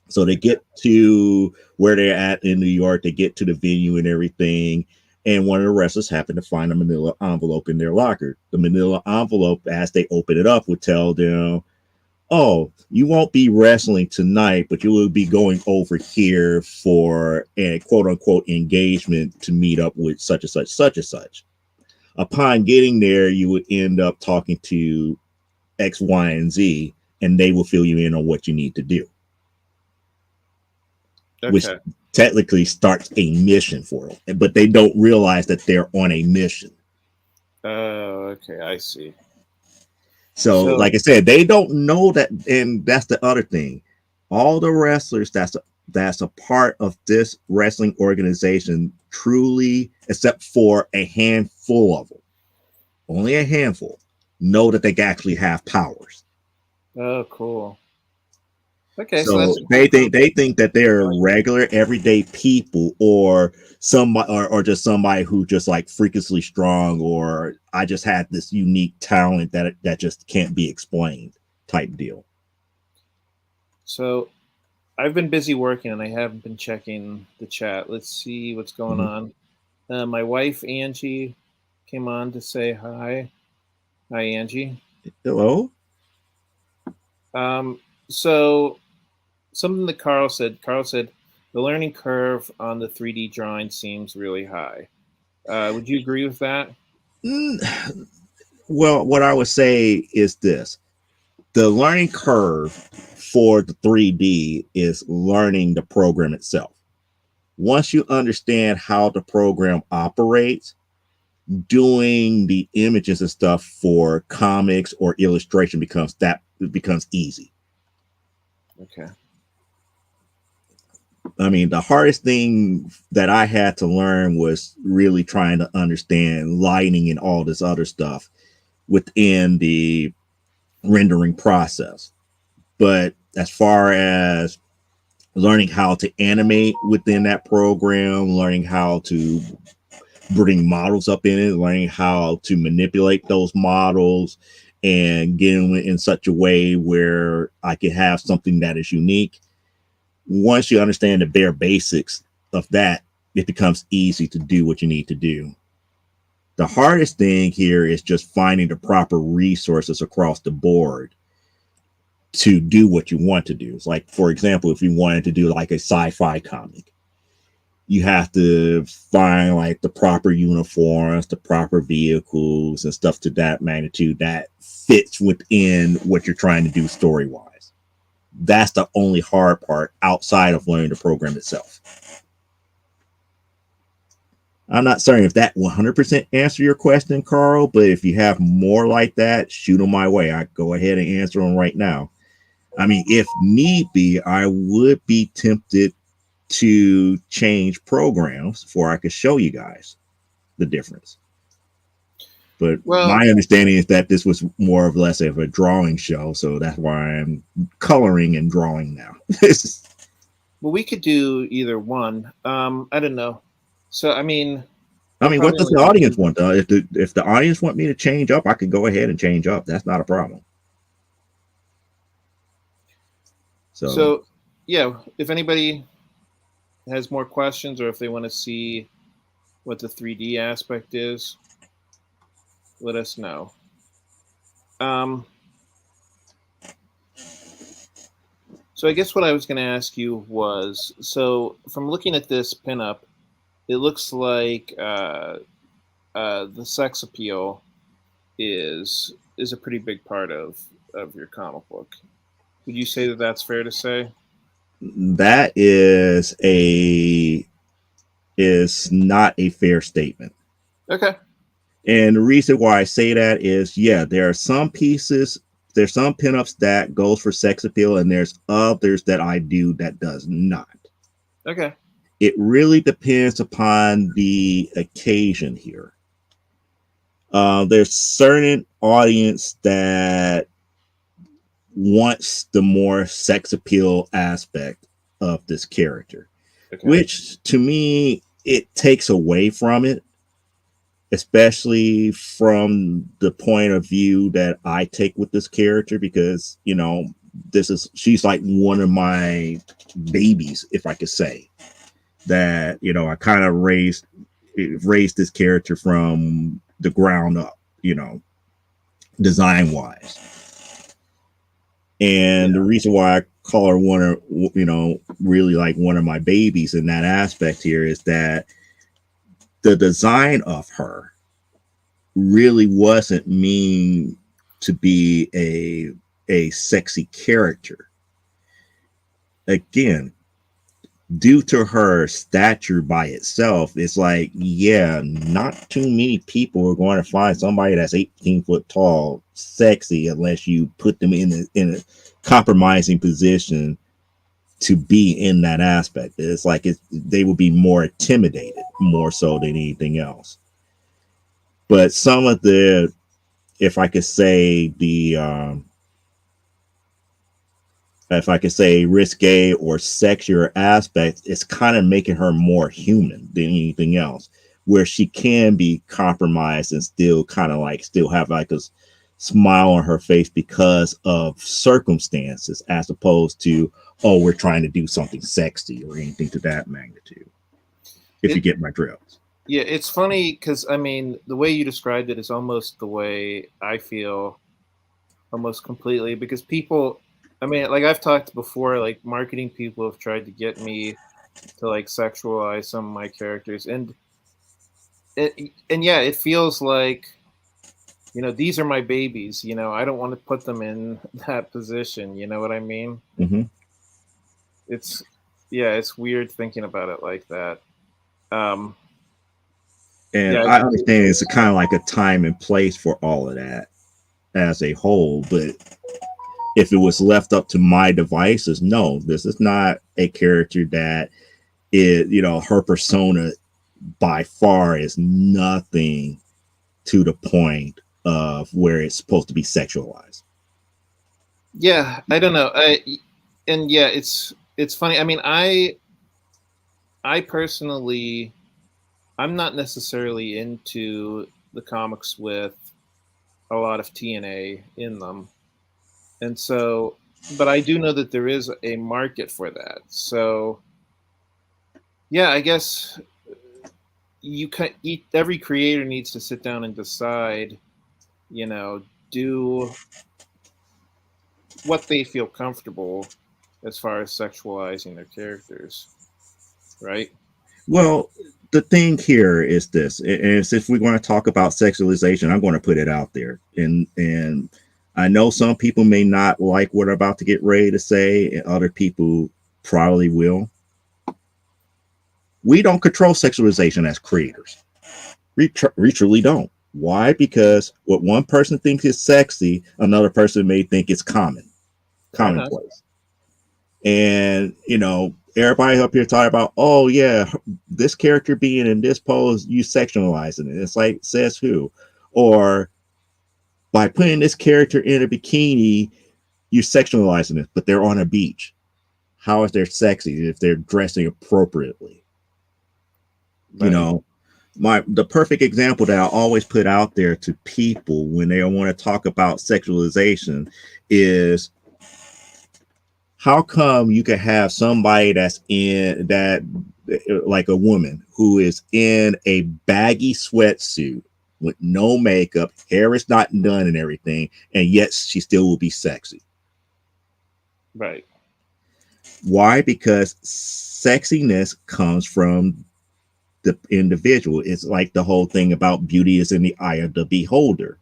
Speaker 2: So they get to where they're at in New York, they get to the venue and everything. And one of the wrestlers happened to find a manila envelope in their locker. The manila envelope, as they open it up, would tell them oh, you won't be wrestling tonight, but you will be going over here for a quote unquote engagement to meet up with such and such, such and such. Upon getting there, you would end up talking to X, Y, and Z, and they will fill you in on what you need to do, which
Speaker 1: Okay.
Speaker 2: technically starts a mission for them, but they don't realize that they're on a mission.
Speaker 1: Okay, I see.
Speaker 2: So, like
Speaker 1: So
Speaker 2: I said, they don't know that, and that's the other thing. All the wrestlers that's a part of this wrestling organization, truly, except for a handful of them, only a handful, know that they actually have powers.
Speaker 1: oh, cool. Okay, so
Speaker 2: So
Speaker 1: that's a cool
Speaker 2: they
Speaker 1: concept.
Speaker 2: think that
Speaker 1: I
Speaker 2: they're
Speaker 1: like it.
Speaker 2: regular everyday people, or somebody, or just somebody who just like freakishly strong, or I just had this unique talent that just can't be explained type deal.
Speaker 1: So I've been busy working and I haven't been checking the chat. Let's see what's going
Speaker 2: Mhm.
Speaker 1: on. My wife Angie came on to say hi. Hi, Angie.
Speaker 2: Hello.
Speaker 1: Um, so something that Carl said. Carl said the learning curve on the 3D drawing seems really high. Would you agree with that?
Speaker 2: Mm, well, what I would say is this: the learning curve for the 3D is learning the program itself. Once you understand how the program operates, doing the images and stuff for comics or illustration becomes easy.
Speaker 1: Okay.
Speaker 2: I mean, the hardest thing that I had to learn was really trying to understand lighting and all this other stuff within the rendering process. But as far as learning how to animate within that program, learning how to bring models up in it, learning how to manipulate those models and get them in such a way where I can have something that is unique. Once you understand the bare basics of that, it becomes easy to do what you need to do. The hardest thing here is just finding the proper resources across the board to do what you want to do. It's like, for example, if you wanted to do like a sci-fi comic, you have to find like the proper uniforms, the proper vehicles, and stuff to that magnitude that fits within what you're trying to do story wise. That's the only hard part outside of learning the program itself. I'm not certain if that 100% answer your question, Carl, but if you have more like that, shoot them my way. I go ahead and answer them right now. I mean, if need be, I would be tempted to change programs for I could show you guys the difference. But
Speaker 1: Well,
Speaker 2: my understanding is that this was more or less of a drawing show, so that's why I'm coloring and drawing now.
Speaker 1: well, we could do either one. I don't know. So, I mean,
Speaker 2: I
Speaker 1: we're
Speaker 2: mean, what
Speaker 1: probably
Speaker 2: does
Speaker 1: only
Speaker 2: the
Speaker 1: going to
Speaker 2: audience
Speaker 1: do.
Speaker 2: want? If the audience want me to change up, I could go ahead and change up. That's not a problem. So,
Speaker 1: So, yeah, if anybody has more questions or if they want to see what the 3D aspect is, let us know. Um, so, I guess what I was going to ask you was so, from looking at this pinup, it looks like the sex appeal is a pretty big part of your comic book. Would you say that that's fair to say?
Speaker 2: that is not a fair statement.
Speaker 1: Okay.
Speaker 2: And the reason why I say that is, yeah, there are some pieces, there's some pinups that goes for sex appeal, and there's others that I do that does not.
Speaker 1: Okay.
Speaker 2: It really depends upon the occasion here. There's certain audience that wants the more sex appeal aspect of this character,
Speaker 1: Okay.
Speaker 2: which to me it takes away from it, especially from the point of view that I take with this character, because she's like one of my babies, if I could say that. I kind of raised this character from the ground up, design wise. And the
Speaker 1: Yeah.
Speaker 2: reason why I call her one of, really like one of my babies in that aspect here is that the design of her really wasn't mean to be a sexy character. Again, due to her stature by itself, it's like, yeah, not too many people are going to find somebody that's 18 foot tall sexy unless you put them in a compromising position to be in that aspect. It's like they would be more intimidated more so than anything else. But some of the, if I could say the if I could say risque or sexier aspects, it's kind of making her more human than anything else, where she can be compromised and still kind of like still have like a smile on her face because of circumstances, as opposed to, oh, we're trying to do something sexy or anything to that magnitude. If you
Speaker 1: It
Speaker 2: get my drift.
Speaker 1: yeah, it's funny because I mean the way you described it is almost the way I feel almost completely because people I mean like I've talked before like marketing people have tried to get me to like sexualize some of my characters and yeah, it feels like these are my babies, I don't want to put them in that position, you know what I mean?
Speaker 2: Mm-hmm.
Speaker 1: It's yeah, it's weird thinking about it like that. Um
Speaker 2: And
Speaker 1: yeah,
Speaker 2: I understand it's a kind of like a time and place for all of that as a whole, but if it was left up to my devices, no, this is not a character that is, her persona by far is nothing to the point of where it's supposed to be sexualized.
Speaker 1: yeah, I don't know. And yeah, it's funny. I mean, I personally I'm not necessarily into the comics with a lot of TNA in them. And so but I do know that there is a market for that. So, yeah, I guess you can eat every creator needs to sit down and decide, you know, do what they feel comfortable as far as sexualizing their characters, right?
Speaker 2: Well, the thing here is this, and if we're going to talk about sexualization, I'm going to put it out there, and I know some people may not like what I'm about to get ready to say, and other people probably will. We don't control sexualization as creators. We truly don't. Why? Because what one person thinks is sexy, another person may think it's
Speaker 1: I know.
Speaker 2: commonplace. And everybody up here talking about, oh yeah, this character being in this pose, you sexualizing it. It's like, says who? Or by putting this character in a bikini, you're sexualizing it, but they're on a beach. How is there sexy if they're dressing appropriately? You
Speaker 1: Right.
Speaker 2: know, the perfect example that I always put out there to people when they want to talk about sexualization is, how come you can have somebody that's in that, like a woman who is in a baggy sweatsuit with no makeup, hair is not done and everything, and yet she still will be sexy?
Speaker 1: Right.
Speaker 2: Why? Because sexiness comes from the individual. It's like the whole thing about beauty is in the eye of the beholder.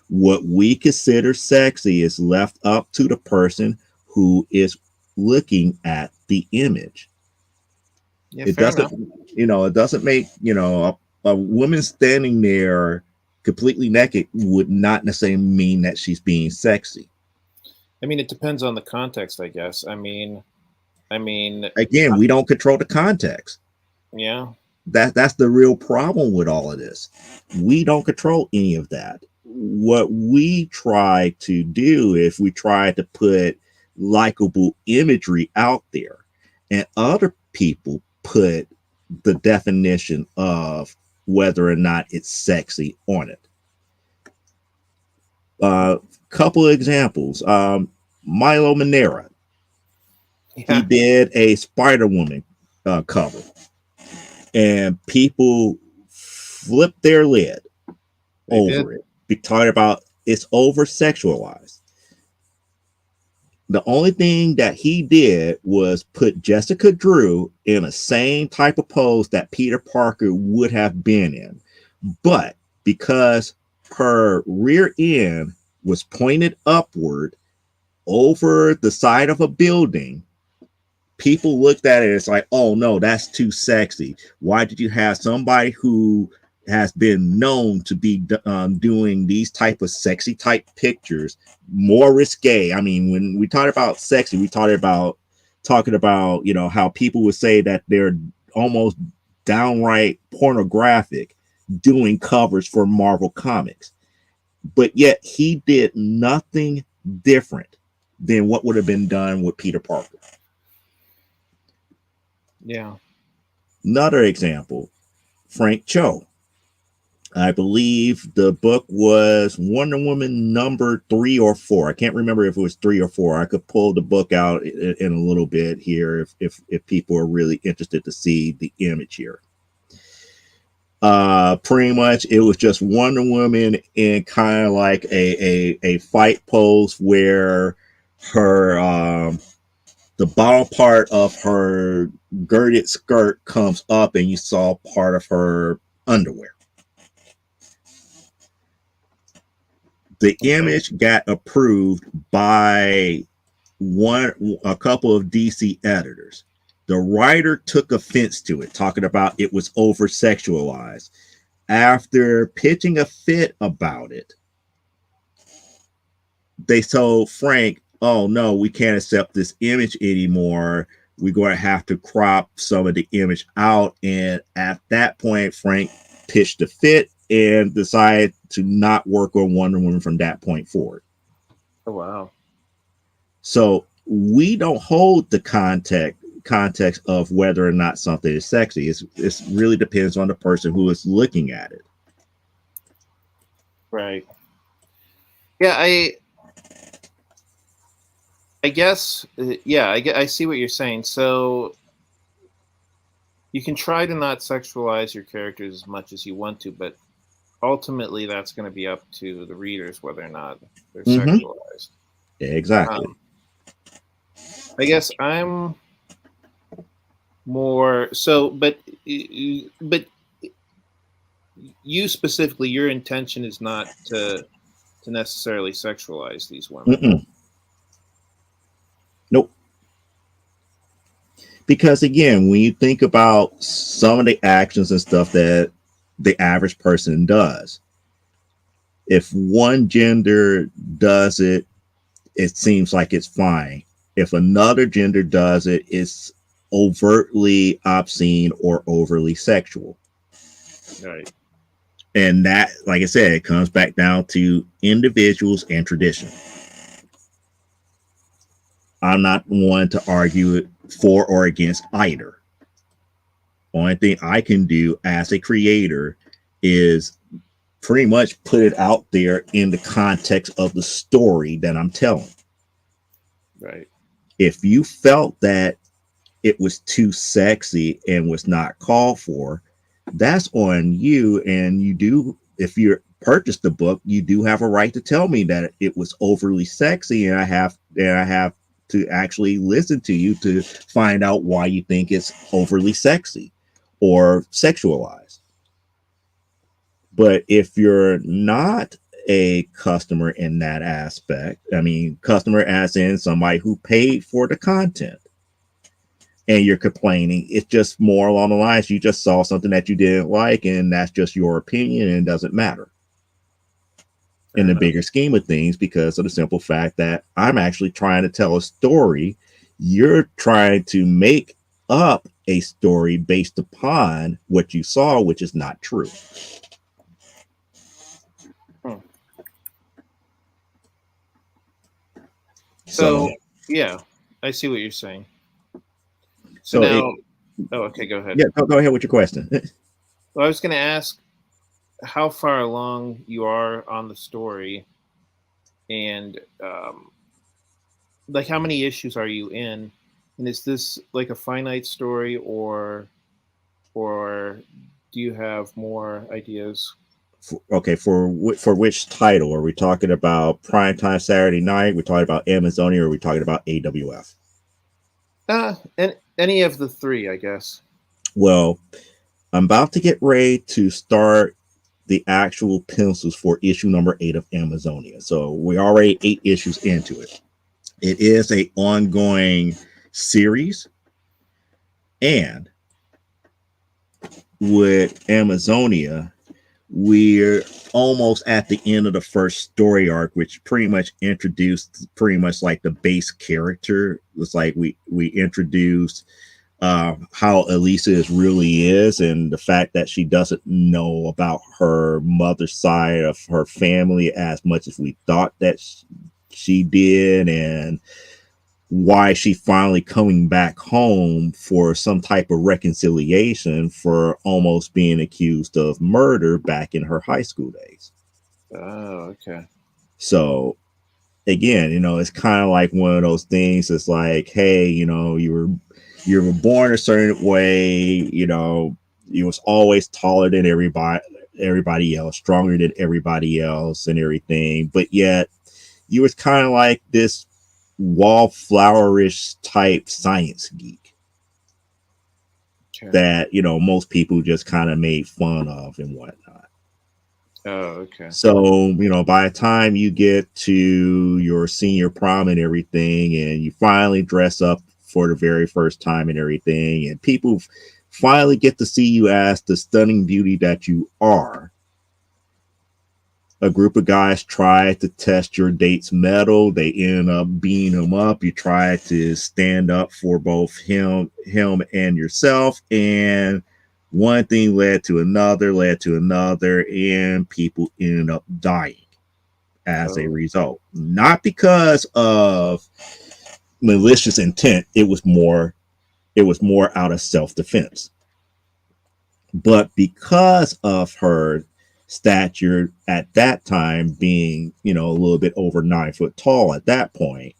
Speaker 2: What we consider sexy is left up to the person who is looking at the image.
Speaker 1: Yeah,
Speaker 2: It
Speaker 1: fair
Speaker 2: doesn't,
Speaker 1: enough.
Speaker 2: it doesn't make, a woman standing there completely naked would not necessarily mean that she's being sexy.
Speaker 1: I mean, it depends on the context, I guess. I mean,
Speaker 2: Again, we don't control the context.
Speaker 1: yeah.
Speaker 2: That's the real problem with all of this. We don't control any of that. What we try to do is we try to put likable imagery out there, and other people put the definition of whether or not it's sexy on it. Couple of examples. Milo Manera, he
Speaker 1: Yeah,
Speaker 2: did a Spider Woman cover, and people flipped their lid
Speaker 1: they did.
Speaker 2: over it. Be talking about it's over sexualized. The only thing that he did was put Jessica Drew in a same type of pose that Peter Parker would have been in. But because her rear end was pointed upward over the side of a building, people looked at it. It's like, oh no, that's too sexy. Why did you have somebody who has been known to be doing these type of sexy type pictures more risque? I mean, when we talk about sexy, we talking about how people would say that they're almost downright pornographic doing covers for Marvel Comics, but yet he did nothing different than what would have been done with Peter Parker.
Speaker 1: Yeah.
Speaker 2: Another example, Frank Cho. I believe the book was Wonder Woman number 3 or 4. I can't remember if it was 3 or 4. I could pull the book out in a little bit here if people are really interested to see the image here. Pretty much it was just Wonder Woman in kind of like a fight pose where her the bottom part of her girded skirt comes up and you saw part of her underwear. The image got approved by a couple of DC editors. The writer took offense to it, talking about it was over sexualized. After pitching a fit about it, they told Frank, oh no, we can't accept this image anymore. We're going to have to crop some of the image out. And at that point, Frank pitched a fit and decided to not work on Wonder Woman from that point forward.
Speaker 1: Oh, wow.
Speaker 2: So we don't hold the context of whether or not something is sexy. It really depends on the person who is looking at it.
Speaker 1: Right. Yeah, I guess, yeah, I see what you're saying. So you can try to not sexualize your characters as much as you want to, but ultimately that's going to be up to the readers whether or not they're sexualized.
Speaker 2: Exactly.
Speaker 1: I guess I'm more so, but you specifically, your intention is not to necessarily sexualize these women.
Speaker 2: Nope. Because again, when you think about some of the actions and stuff that the average person does, if one gender does it, it seems like it's fine. If another gender does it, it's overtly obscene or overly sexual.
Speaker 1: Right.
Speaker 2: And that, like I said, it comes back down to individuals and tradition. I'm not one to argue it for or against either. Only thing I can do as a creator is pretty much put it out there in the context of the story that I'm telling.
Speaker 1: Right.
Speaker 2: If you felt that it was too sexy and was not called for, that's on you. And you do, if you purchased the book, you do have a right to tell me that it was overly sexy, and I have to actually listen to you to find out why you think it's overly sexy or sexualized. But if you're not a customer in that aspect, I mean, customer as in somebody who paid for the content, and you're complaining, it's just more along the lines, you just saw something that you didn't like, and that's just your opinion, and it doesn't matter in the bigger scheme of things, because of the simple fact that I'm actually trying to tell a story. You're trying to make up a story based upon what you saw, which is not true.
Speaker 1: So yeah, I see what you're saying. So now, okay, go ahead.
Speaker 2: Yeah, go ahead with your question.
Speaker 1: Well, I was going to ask how far along you are on the story, and like how many issues are you in, and is this like a finite story, or do you have more ideas?
Speaker 2: For which title are we talking about? Primetime Saturday Night? We're talking about Amazonia, or are we talking about AWF?
Speaker 1: And any of the three, I guess.
Speaker 2: Well, I'm about to get ready to start the actual pencils for issue number 8 of Amazonia. So we're already 8 issues into it. It is a ongoing series, and with Amazonia, we're almost at the end of the first story arc, which pretty much introduced pretty much like the base character. It's like we introduced how Elisa really is, and the fact that she doesn't know about her mother's side of her family as much as we thought that she did, and why she finally coming back home for some type of reconciliation for almost being accused of murder back in her high school days.
Speaker 1: Oh, okay.
Speaker 2: So again, it's kind of like one of those things. It's like, hey, you were born a certain way. You was always taller than everybody else, stronger than everybody else, and everything. But yet, you was kind of like this wallflowerish type science geek
Speaker 1: Okay.
Speaker 2: that most people just kind of made fun of and whatnot.
Speaker 1: Oh, okay.
Speaker 2: So, by the time you get to your senior prom and everything, and you finally dress up for the very first time and everything, and people finally get to see you as the stunning beauty that you are, a group of guys try to test your date's mettle. They end up beating him up. You try to stand up for both him and yourself, and one thing led to another, and people ended up dying as a result. Not because of malicious intent. It was more out of self-defense. But because of her stature at that time being, a little bit over 9 foot tall at that point,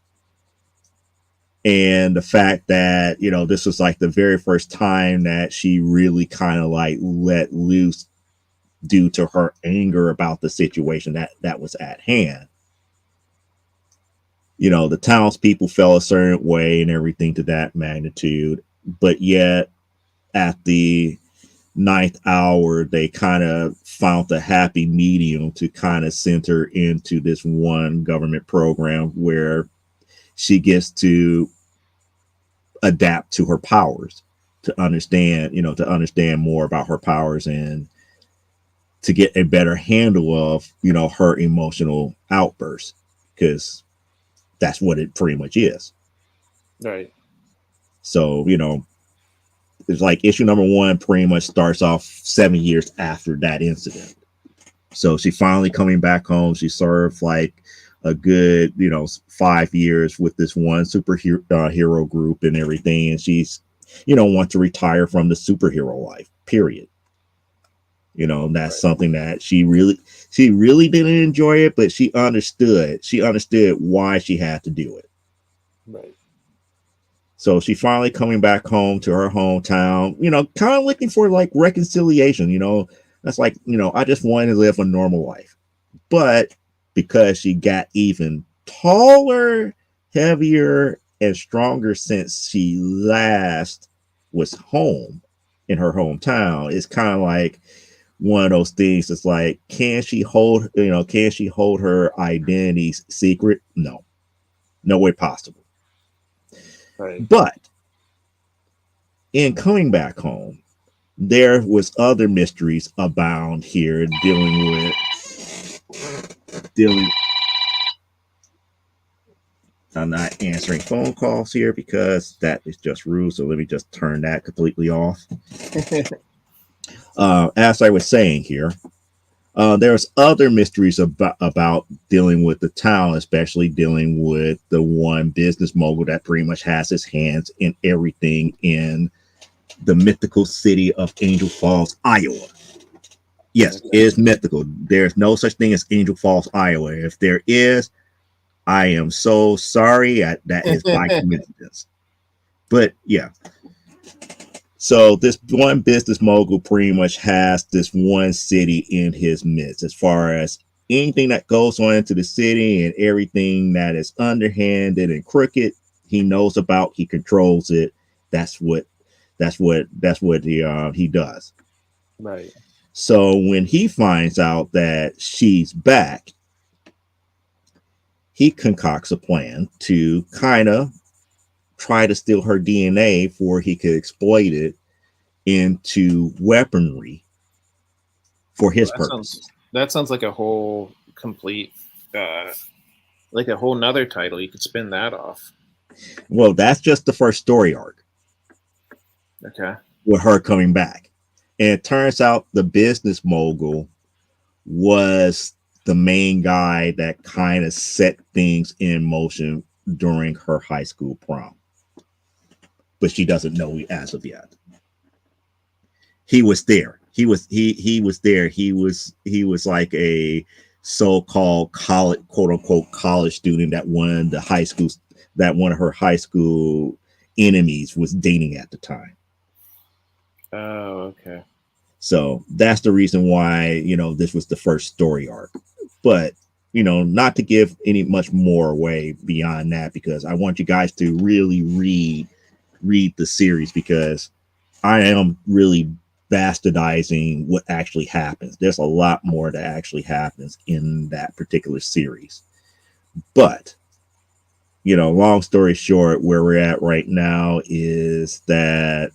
Speaker 2: and the fact that, this was like the very first time that she really kind of like let loose due to her anger about the situation that was at hand. The townspeople felt a certain way and everything to that magnitude, but yet at the ninth hour, they kind of found a happy medium to kind of center into this one government program where she gets to adapt to her powers, to understand more about her powers, and to get a better handle of, her emotional outbursts, because that's what it pretty much is.
Speaker 1: Right.
Speaker 2: So, it's like issue number 1 pretty much starts off 7 years after that incident. So she finally coming back home. She served like a good, 5 years with this one superhero hero group and everything. And she's, want to retire from the superhero life, period. And that's something that she really didn't enjoy it, but she understood why she had to do it.
Speaker 1: Right.
Speaker 2: So she finally coming back home to her hometown, kind of looking for like reconciliation, that's like, I just wanted to live a normal life. But because she got even taller, heavier, and stronger since she last was home in her hometown, it's kind of like one of those things. It's like, can she hold her identities secret? No way possible.
Speaker 1: Right.
Speaker 2: But in coming back home, there was other mysteries abound here dealing. I'm not answering phone calls here because that is just rude. So let me just turn that completely off. As I was saying here, there's other mysteries about dealing with the town, especially dealing with the one business mogul that pretty much has his hands in everything in the mythical city of Angel Falls, Iowa. Yes, it is mythical. There's no such thing as Angel Falls, Iowa. If there is, I am so sorry. That is by coincidence. But yeah. So this one business mogul pretty much has this one city in his midst as far as anything that goes on into the city and everything that is underhanded and crooked, he knows about, he controls it. That's what he does.
Speaker 1: Right.
Speaker 2: So when he finds out that she's back, he concocts a plan to kind of try to steal her DNA for he could exploit it into weaponry for
Speaker 1: Well,
Speaker 2: his
Speaker 1: that sounds
Speaker 2: purposes.
Speaker 1: that sounds like a whole complete, uh, like a whole nother title. You could spin that off.
Speaker 2: Well, that's just the first story arc
Speaker 1: Okay.
Speaker 2: with her coming back. And it turns out the business mogul was the main guy that kind of set things in motion during her high school prom. But she doesn't know as of yet. He was there. He was there. He was like a so-called college, quote unquote, college student that one of her high school enemies was dating at the time.
Speaker 1: Oh, okay.
Speaker 2: So that's the reason why, this was the first story arc. But, not to give any much more away beyond that, because I want you guys to really read the series, because I am really bastardizing what actually happens. There's a lot more that actually happens in that particular series. But, long story short, where we're at right now is that,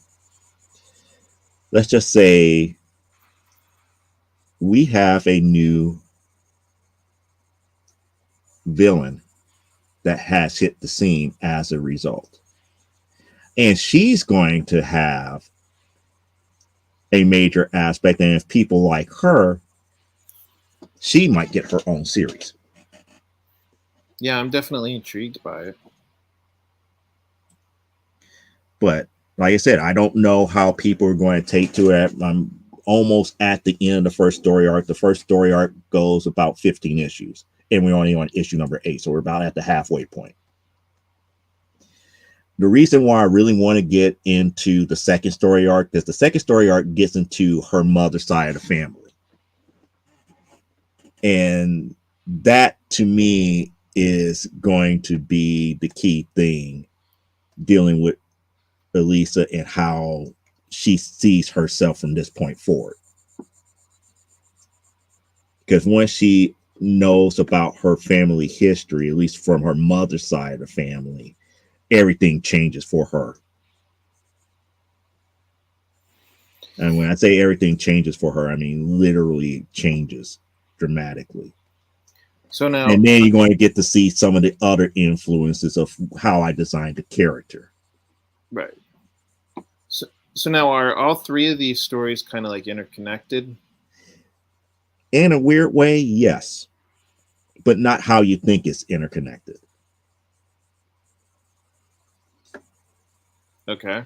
Speaker 2: let's just say, we have a new villain that has hit the scene as a result. And she's going to have a major aspect. And if people like her, she might get her own series.
Speaker 1: Yeah, I'm definitely intrigued by it.
Speaker 2: But like I said, I don't know how people are going to take to it. I'm almost at the end of the first story arc. The first story arc goes about 15 issues, and we're only on issue number 8. So we're about at the halfway point. The reason why I really want to get into the second story arc is the second story arc gets into her mother's side of the family. And that to me is going to be the key thing dealing with Elisa and how she sees herself from this point forward. Because once she knows about her family history, at least from her mother's side of the family, everything changes for her. And when I say everything changes for her, I mean literally changes dramatically.
Speaker 1: So now,
Speaker 2: And then you're going to get to see some of the other influences of how I designed the character.
Speaker 1: right. So, so now are all three of these stories kind of like interconnected?
Speaker 2: In a weird way, yes, but not how you think it's interconnected.
Speaker 1: Okay.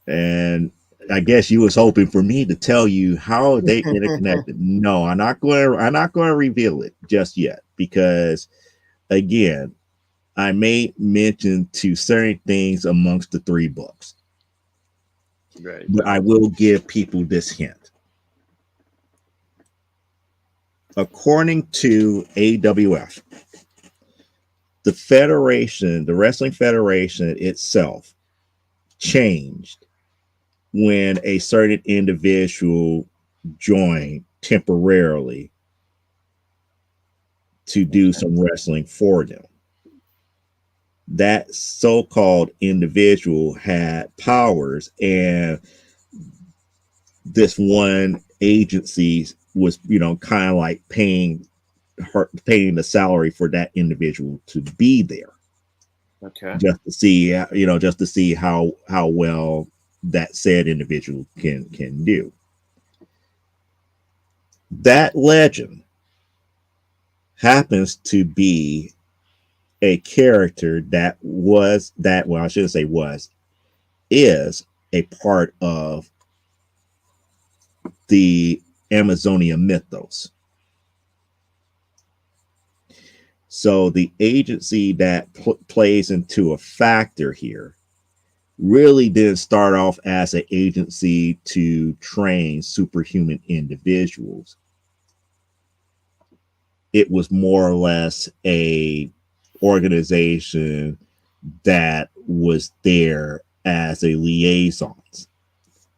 Speaker 2: And I guess you was hoping for me to tell you how they interconnected. No, I'm not going to reveal it just yet, because again, I made mention to certain things amongst the 3 books.
Speaker 1: Right.
Speaker 2: But I will give people this hint. According to AWF, the Wrestling Federation itself changed when a certain individual joined temporarily to do some wrestling for them. That so-called individual had powers, and this one agency was, kind of like paying the salary for that individual to be there,
Speaker 1: Okay.
Speaker 2: just to see how well that said individual can do. That legend happens to be a character well, I shouldn't say was, is a part of the Amazonia mythos. So the agency that plays into a factor here really didn't start off as an agency to train superhuman individuals. It was more or less a organization that was there as a liaison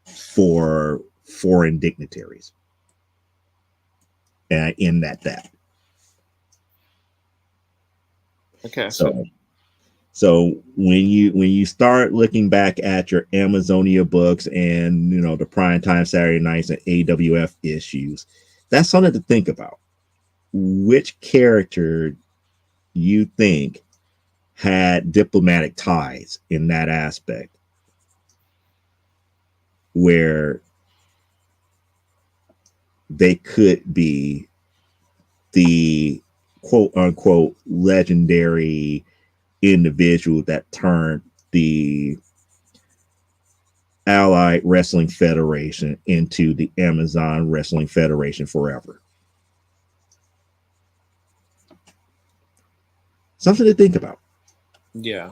Speaker 2: for foreign dignitaries, and I end at that.
Speaker 1: Okay,
Speaker 2: so when you start looking back at your Amazonia books and the primetime Saturday nights and AWF issues, that's something to think about. Which character you think had diplomatic ties in that aspect, where they could be the quote unquote legendary individual that turned the Allied Wrestling Federation into the Amazon Wrestling Federation forever. Something to think about.
Speaker 1: yeah,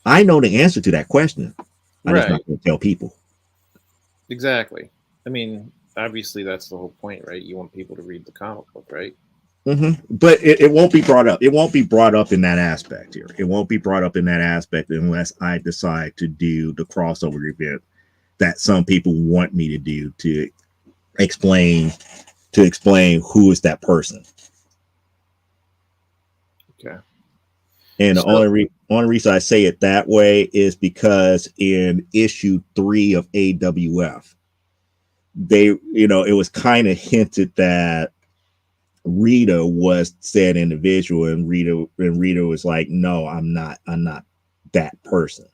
Speaker 2: I know the answer to that question. I'm just
Speaker 1: right,
Speaker 2: not going to tell people.
Speaker 1: exactly. I mean, obviously that's the whole point, right? You want people to read the comic book, right?
Speaker 2: But it won't be brought up. It won't be brought up in that aspect here. It won't be brought up in that aspect unless I decide to do the crossover event that some people want me to do to explain who is that person.
Speaker 1: Okay.
Speaker 2: And the
Speaker 1: So,
Speaker 2: only reason I say it that way is because in issue 3 of AWF, it was kind of hinted that Rita was said individual, and Rita was like, no, I'm not that person.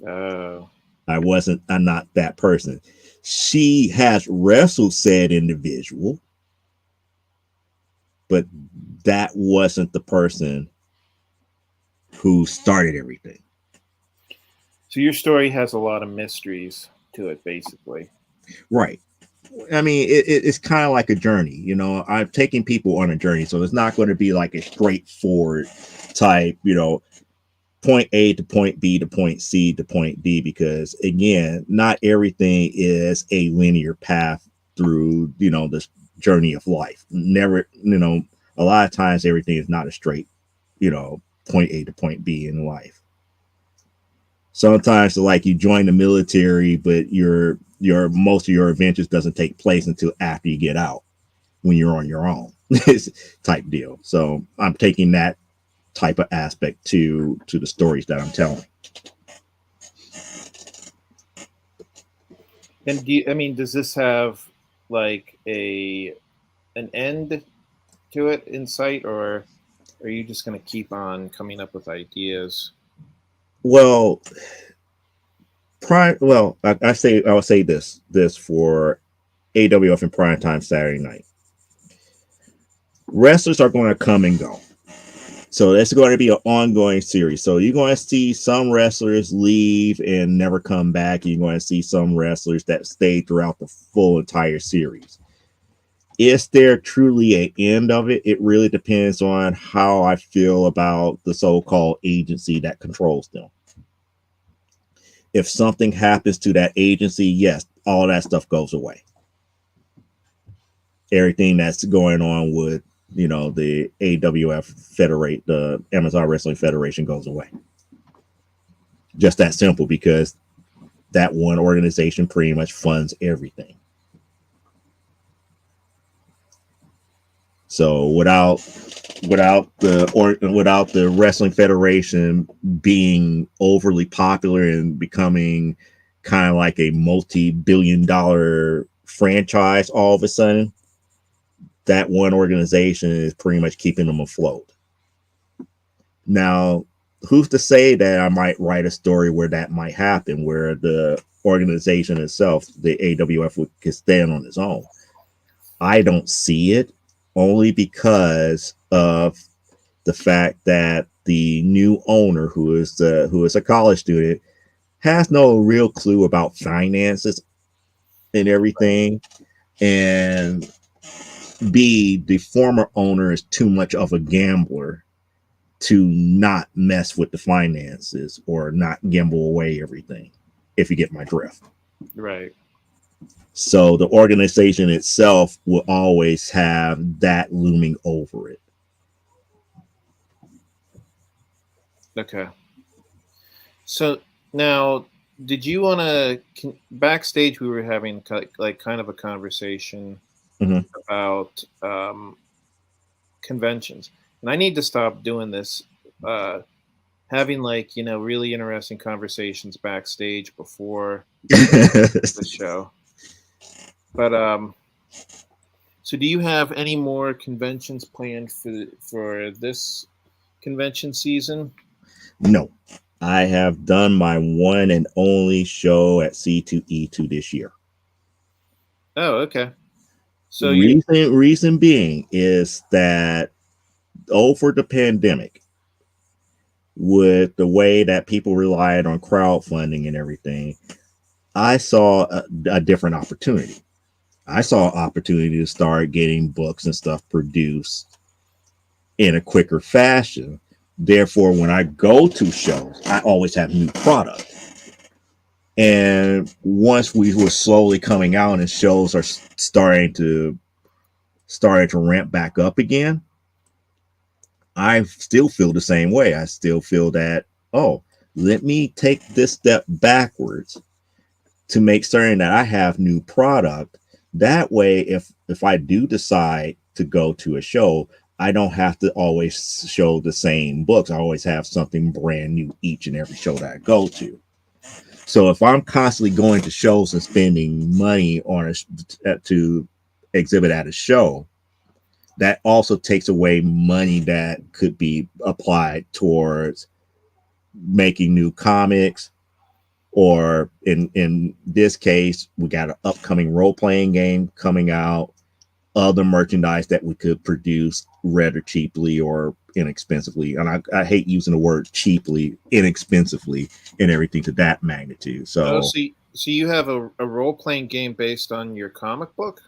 Speaker 1: uh,
Speaker 2: I'm not that person. She has wrestled said individual, but that wasn't the person who started everything.
Speaker 1: so your story has a lot of mysteries to it, basically.
Speaker 2: Right. I mean, it's kind of like a journey. I'm taking people on a journey, so it's not going to be like a straightforward type, point A to point B to point C to point D, because again, not everything is a linear path through, this journey of life. Never, a lot of times everything is not a straight, point A to point B in life. Sometimes, like, you join the military, but your most of your adventures doesn't take place until after you get out, when you're on your own. Type deal. So I'm taking that type of aspect to the stories that I'm telling.
Speaker 1: And I mean, does this have like an end to it in sight, or are you just going to keep on coming up with ideas?
Speaker 2: Well, I will say this for AWF and primetime Saturday night. Wrestlers are going to come and go. So it's going to be an ongoing series. So you're going to see some wrestlers leave and never come back. You're going to see some wrestlers that stay throughout the full entire series. Is there truly an end of it? It really depends on how I feel about the so-called agency that controls them. If something happens to that agency, yes, all that stuff goes away. Everything that's going on with the AWF Federate, the Amazon Wrestling Federation, goes away. Just that simple, because that one organization pretty much funds everything. So without the Wrestling Federation being overly popular and becoming kind of like a multi-billion-dollar franchise all of a sudden, that one organization is pretty much keeping them afloat. Now, who's to say that I might write a story where that might happen, where the organization itself, the AWF, could stand on its own? I don't see it, only because of the fact that the new owner, who is a college student, has no real clue about finances and everything, and B, the former owner is too much of a gambler to not mess with the finances or not gamble away everything, if you get my drift.
Speaker 1: Right.
Speaker 2: So the organization itself will always have that looming over it.
Speaker 1: Okay. So now, did you want to backstage? We were having like kind of a conversation
Speaker 2: Mhm.
Speaker 1: about conventions, and I need to stop doing this. Having like really interesting conversations backstage before the show. But so do you have any more conventions planned for this convention season?
Speaker 2: No, I have done my one and only show at C2E2 this year.
Speaker 1: Oh, okay. So you
Speaker 2: Reason being is that over the pandemic, with the way that people relied on crowdfunding and everything, I saw a different opportunity. I saw an opportunity to start getting books and stuff produced in a quicker fashion. Therefore, when I go to shows, I always have new product. And once we were slowly coming out and shows are starting to ramp back up again, I still feel the same way. I still feel that, oh, let me take this step backwards to make certain that I have new product. That way, if I do decide to go to a show, I don't have to always show the same books. I always have something brand new each and every show that I go to. So if I'm constantly going to shows and spending money on to exhibit at a show, that also takes away money that could be applied towards making new comics, or in this case, we got an upcoming role-playing game coming out, other merchandise that we could produce rather cheaply or inexpensively. And I hate using the word cheaply, inexpensively, and everything to that magnitude.
Speaker 1: oh,
Speaker 2: So
Speaker 1: so you have a role playing game based on your comic book?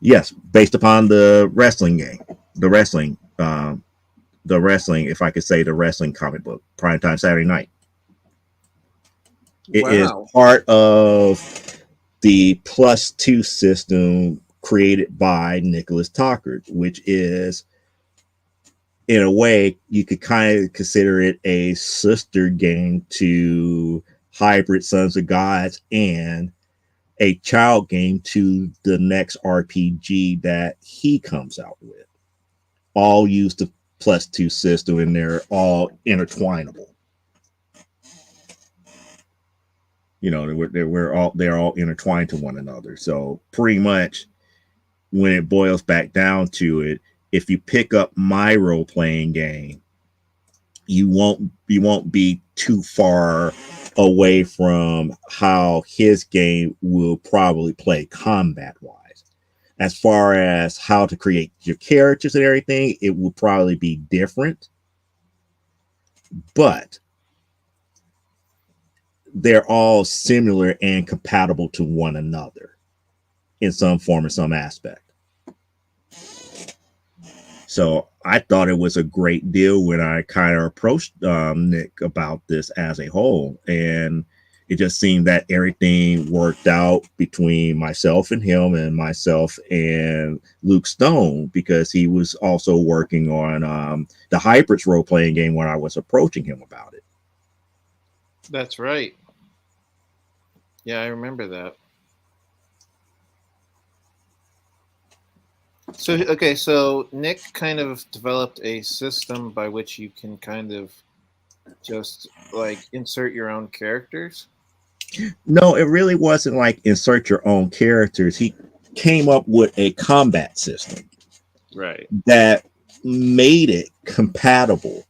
Speaker 2: yes, based upon the wrestling game, the wrestling, the wrestling, if I could say, the wrestling comic book, Primetime Saturday Night. It is
Speaker 1: Wow.
Speaker 2: part of the plus two system created by Nicholas Tockard, which is, in a way, you could kind of consider it a sister game to Hybrid Sons of Gods and a child game to the next RPG that he comes out with. All use the plus two system, and they're all intertwinable. They're all intertwined to one another. So pretty much, when it boils back down to it, if you pick up my role playing game, you won't be too far away from how his game will probably play combat wise. As far as how to create your characters and everything, it will probably be different, but they're all similar and compatible to one another in some form or some aspect. So I thought it was a great deal when I kind of approached Nick about this as a whole. And it just seemed that everything worked out between myself and him, and myself and Luke Stone, because he was also working on the Hybrids role playing game when I was approaching him about it.
Speaker 1: That's right. Yeah, I remember that. So okay, so Nick kind of developed a system by which you can kind of just like insert your own characters.
Speaker 2: No, it really wasn't like insert your own characters. He came up with a combat system
Speaker 1: Right.
Speaker 2: that made it compatible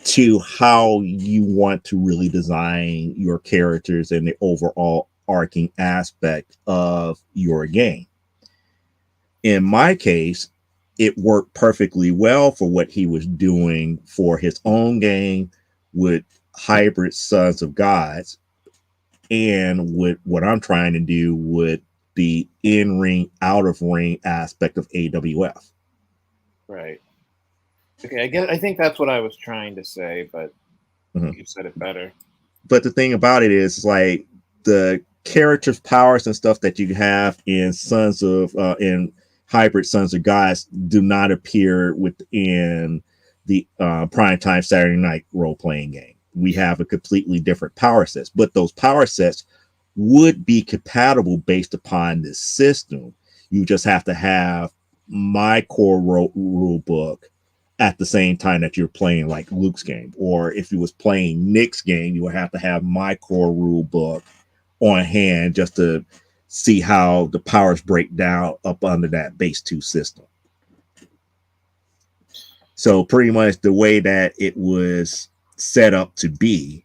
Speaker 2: to how you want to really design your characters and the overall arcing aspect of your game. In my case, it worked perfectly well for what he was doing for his own game with Hybrid Sons of Gods, and with what I'm trying to do with the in ring, out of ring aspect of AWF.
Speaker 1: Right. Okay, I think that's what I was trying to say, but
Speaker 2: Mhm.
Speaker 1: you said it better.
Speaker 2: But the thing about it is, like, the characters' powers and stuff that you have in in hybrid Sons of Gods do not appear within the primetime Saturday night role playing game. We have a completely different power sets, but those power sets would be compatible based upon this system. You just have to have my core rule book at the same time that you're playing like Luke's game. Or if you was playing Nick's game, you would have to have my core rule book on hand just to see how the powers break down up under that base 2 system. So pretty much the way that it was set up to be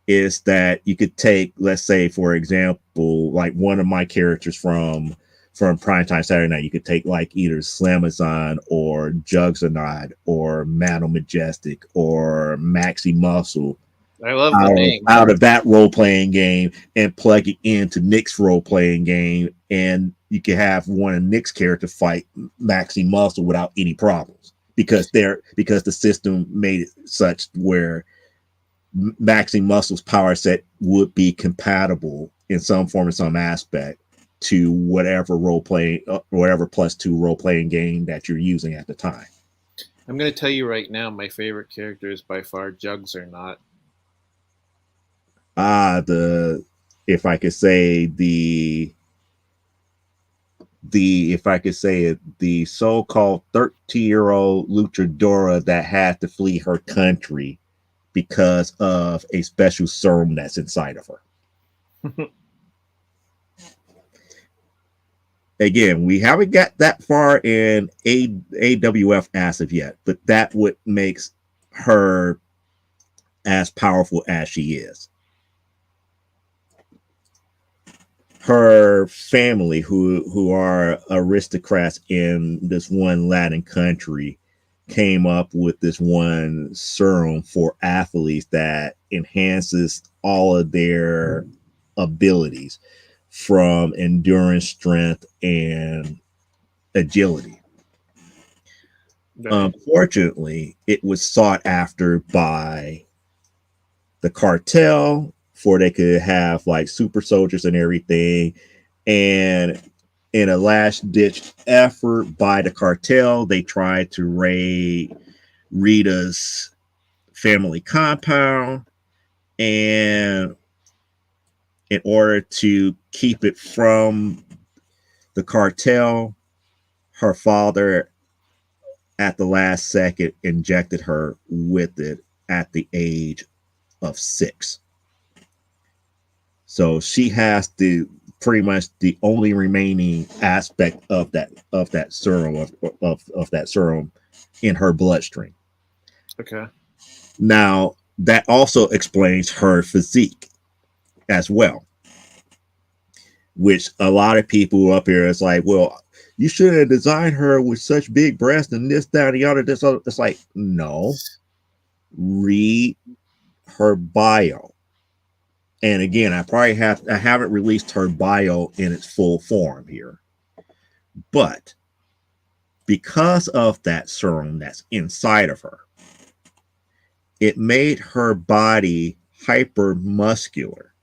Speaker 2: is that you could take, let's say, for example, like one of my characters from Primetime Saturday Night, you could take like either Slamazon or Juggernaut or Madam Majestic or Maxi Muscle
Speaker 1: I love the name.
Speaker 2: out of that role playing game and plug it into Nick's role playing game, and you can have one of Nick's character fight Maxi Muscle without any problems because the system made it such where Maxi Muscle's power set would be compatible in some form or some aspect to whatever whatever +2 role playing game that you're using at the time.
Speaker 1: I'm going to tell you right now, my favorite character is by far Jugs or Not.
Speaker 2: The if I could say the if I could say it, the so-called 13-year-old luchadora that had to flee her country because of a special serum that's inside of her. Again, we haven't got that far in AWF as of yet, but that what makes her as powerful as she is. Her family, who are aristocrats in this one Latin country, came up with this one serum for athletes that enhances all of their abilities from endurance, strength, and agility.
Speaker 1: Right.
Speaker 2: Unfortunately, it was sought after by the cartel for they could have like super soldiers and everything. And in a last ditch effort by the cartel, they tried to raid Rita's family compound. And in order to keep it from the cartel, her father, at the last second, injected her with it at the age of 6. So she has the pretty much the only remaining aspect of that serum of that serum in her bloodstream.
Speaker 1: Okay.
Speaker 2: Now that also explains her physique as well, which a lot of people up here is like, well, you should have designed her with such big breasts and this, that, and the other. This, other. It's like, no, read her bio. And again, I haven't released her bio in its full form here, but because of that serum that's inside of her, it made her body hyper muscular.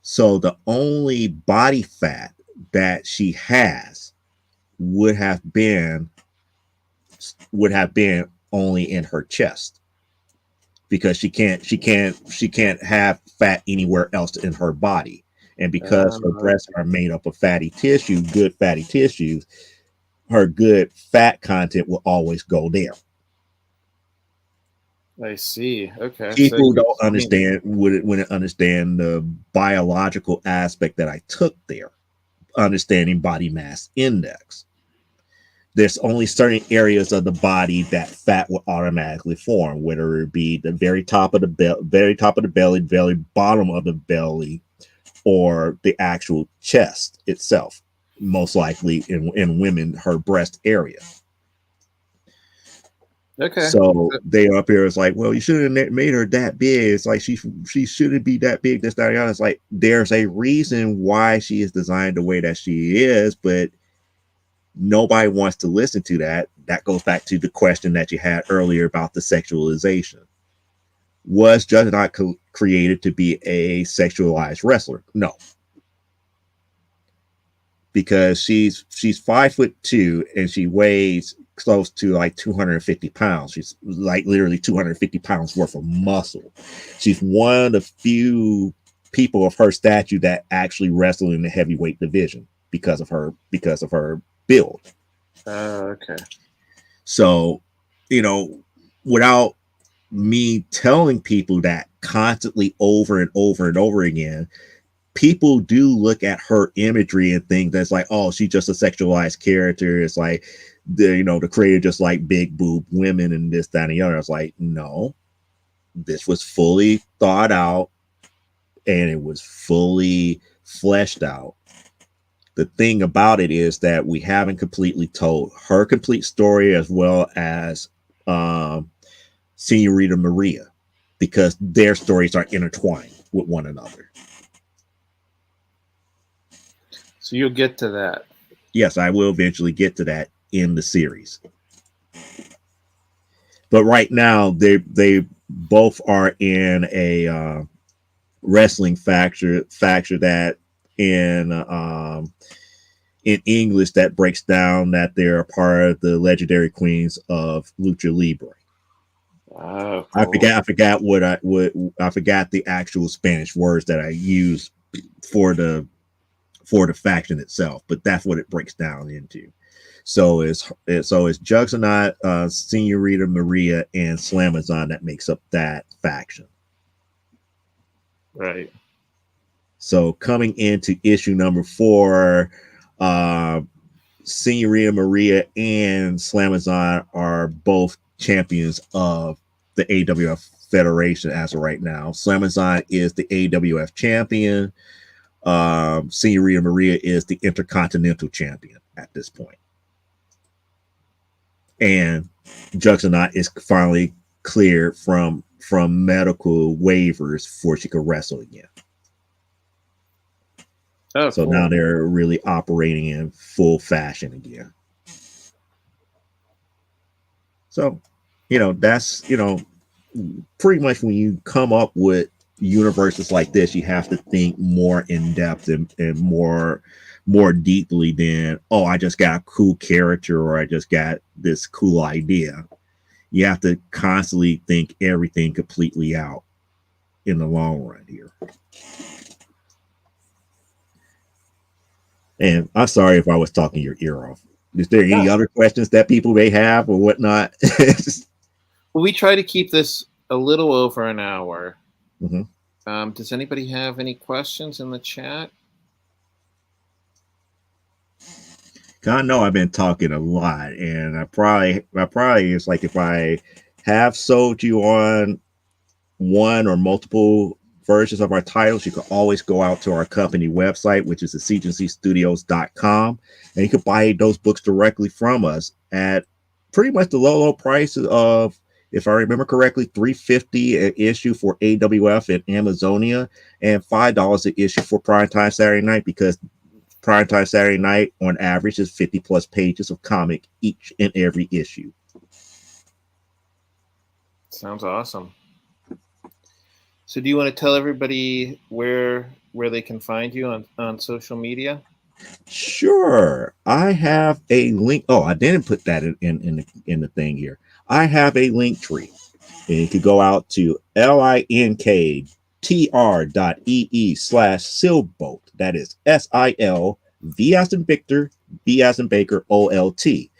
Speaker 2: So the only body fat that she has would have been only in her chest, because she can't have fat anywhere else in her body. And because her breasts are made up of fatty tissue, good fatty tissues, her good fat content will always go there.
Speaker 1: I see. Okay. So
Speaker 2: People don't understand wouldn't understand the biological aspect that I took there, understanding body mass index. There's only certain areas of the body that fat will automatically form, whether it be the very top of the very top of the belly, very bottom of the belly, or the actual chest itself. Most likely in women, her breast area.
Speaker 1: okay.
Speaker 2: So they up here is like, well, you shouldn't have made her that big. It's like she shouldn't be that big. This, that, and the other. It's like there's a reason why she is designed the way that she is, but Nobody wants to listen to that. That goes back to the question that you had earlier about the sexualization. Was Juggernaut created to be a sexualized wrestler? No, because she's 5'2" and she weighs close to like 250 pounds. She's like literally 250 pounds worth of muscle. She's one of the few people of her stature that actually wrestle in the heavyweight division because of her build.
Speaker 1: Okay.
Speaker 2: So, without me telling people that constantly over and over and over again, people do look at her imagery and think that's like, oh, she's just a sexualized character. It's like the creator just like big boob women and this, that, and the other. I was like, no, this was fully thought out and it was fully fleshed out. The thing about it is that we haven't completely told her complete story as well as Senorita Maria, because their stories are intertwined with one another.
Speaker 1: So you'll get to that.
Speaker 2: Yes, I will eventually get to that in the series. But right now, they both are in a wrestling factor that in English that breaks down that they're a part of the legendary queens of Lucha Libre.
Speaker 1: Oh,
Speaker 2: cool.
Speaker 1: cool.
Speaker 2: I forgot the actual Spanish words that I use for the faction itself, but that's what it breaks down into. So it's Juggernaut, Senorita Maria, and Slamazon that makes up that faction.
Speaker 1: Right.
Speaker 2: So coming into issue number 4, Senorita Maria and Slamazon are both champions of the AWF Federation as of right now. Slamazon is the AWF champion. Senorita Maria is the Intercontinental champion at this point. And Juggernaut is finally cleared from medical waivers before she could wrestle again.
Speaker 1: Oh,
Speaker 2: so
Speaker 1: cool.
Speaker 2: Now they're really operating in full fashion again. So, that's, pretty much when you come up with universes like this, you have to think more in depth and more deeply than, oh, I just got a cool character or I just got this cool idea. You have to constantly think everything completely out in the long run here. And I'm sorry if I was talking your ear off. Is there any other questions that people may have or whatnot?
Speaker 1: Well, we try to keep this a little over an hour.
Speaker 2: Mm-hmm.
Speaker 1: Does anybody have any questions in the chat?
Speaker 2: I know I've been talking a lot, and I probably it's like if I have sold you on one or multiple versions of our titles, you can always go out to our company website, which is agencystudios.com, and you can buy those books directly from us at pretty much the low prices of, if I remember correctly, $3.50 an issue for AWF and Amazonia, and $5 an issue for Primetime Saturday Night, because Primetime Saturday Night on average is 50 plus pages of comic each and every issue.
Speaker 1: Sounds awesome. So do you want to tell everybody where they can find you on social media?
Speaker 2: Sure. I have a link. Oh, I didn't put that in the thing here. I have a link tree. And you could go out to linktr.ee/Silbolt. That is SIL, V as in Victor, B as in Baker, OLT.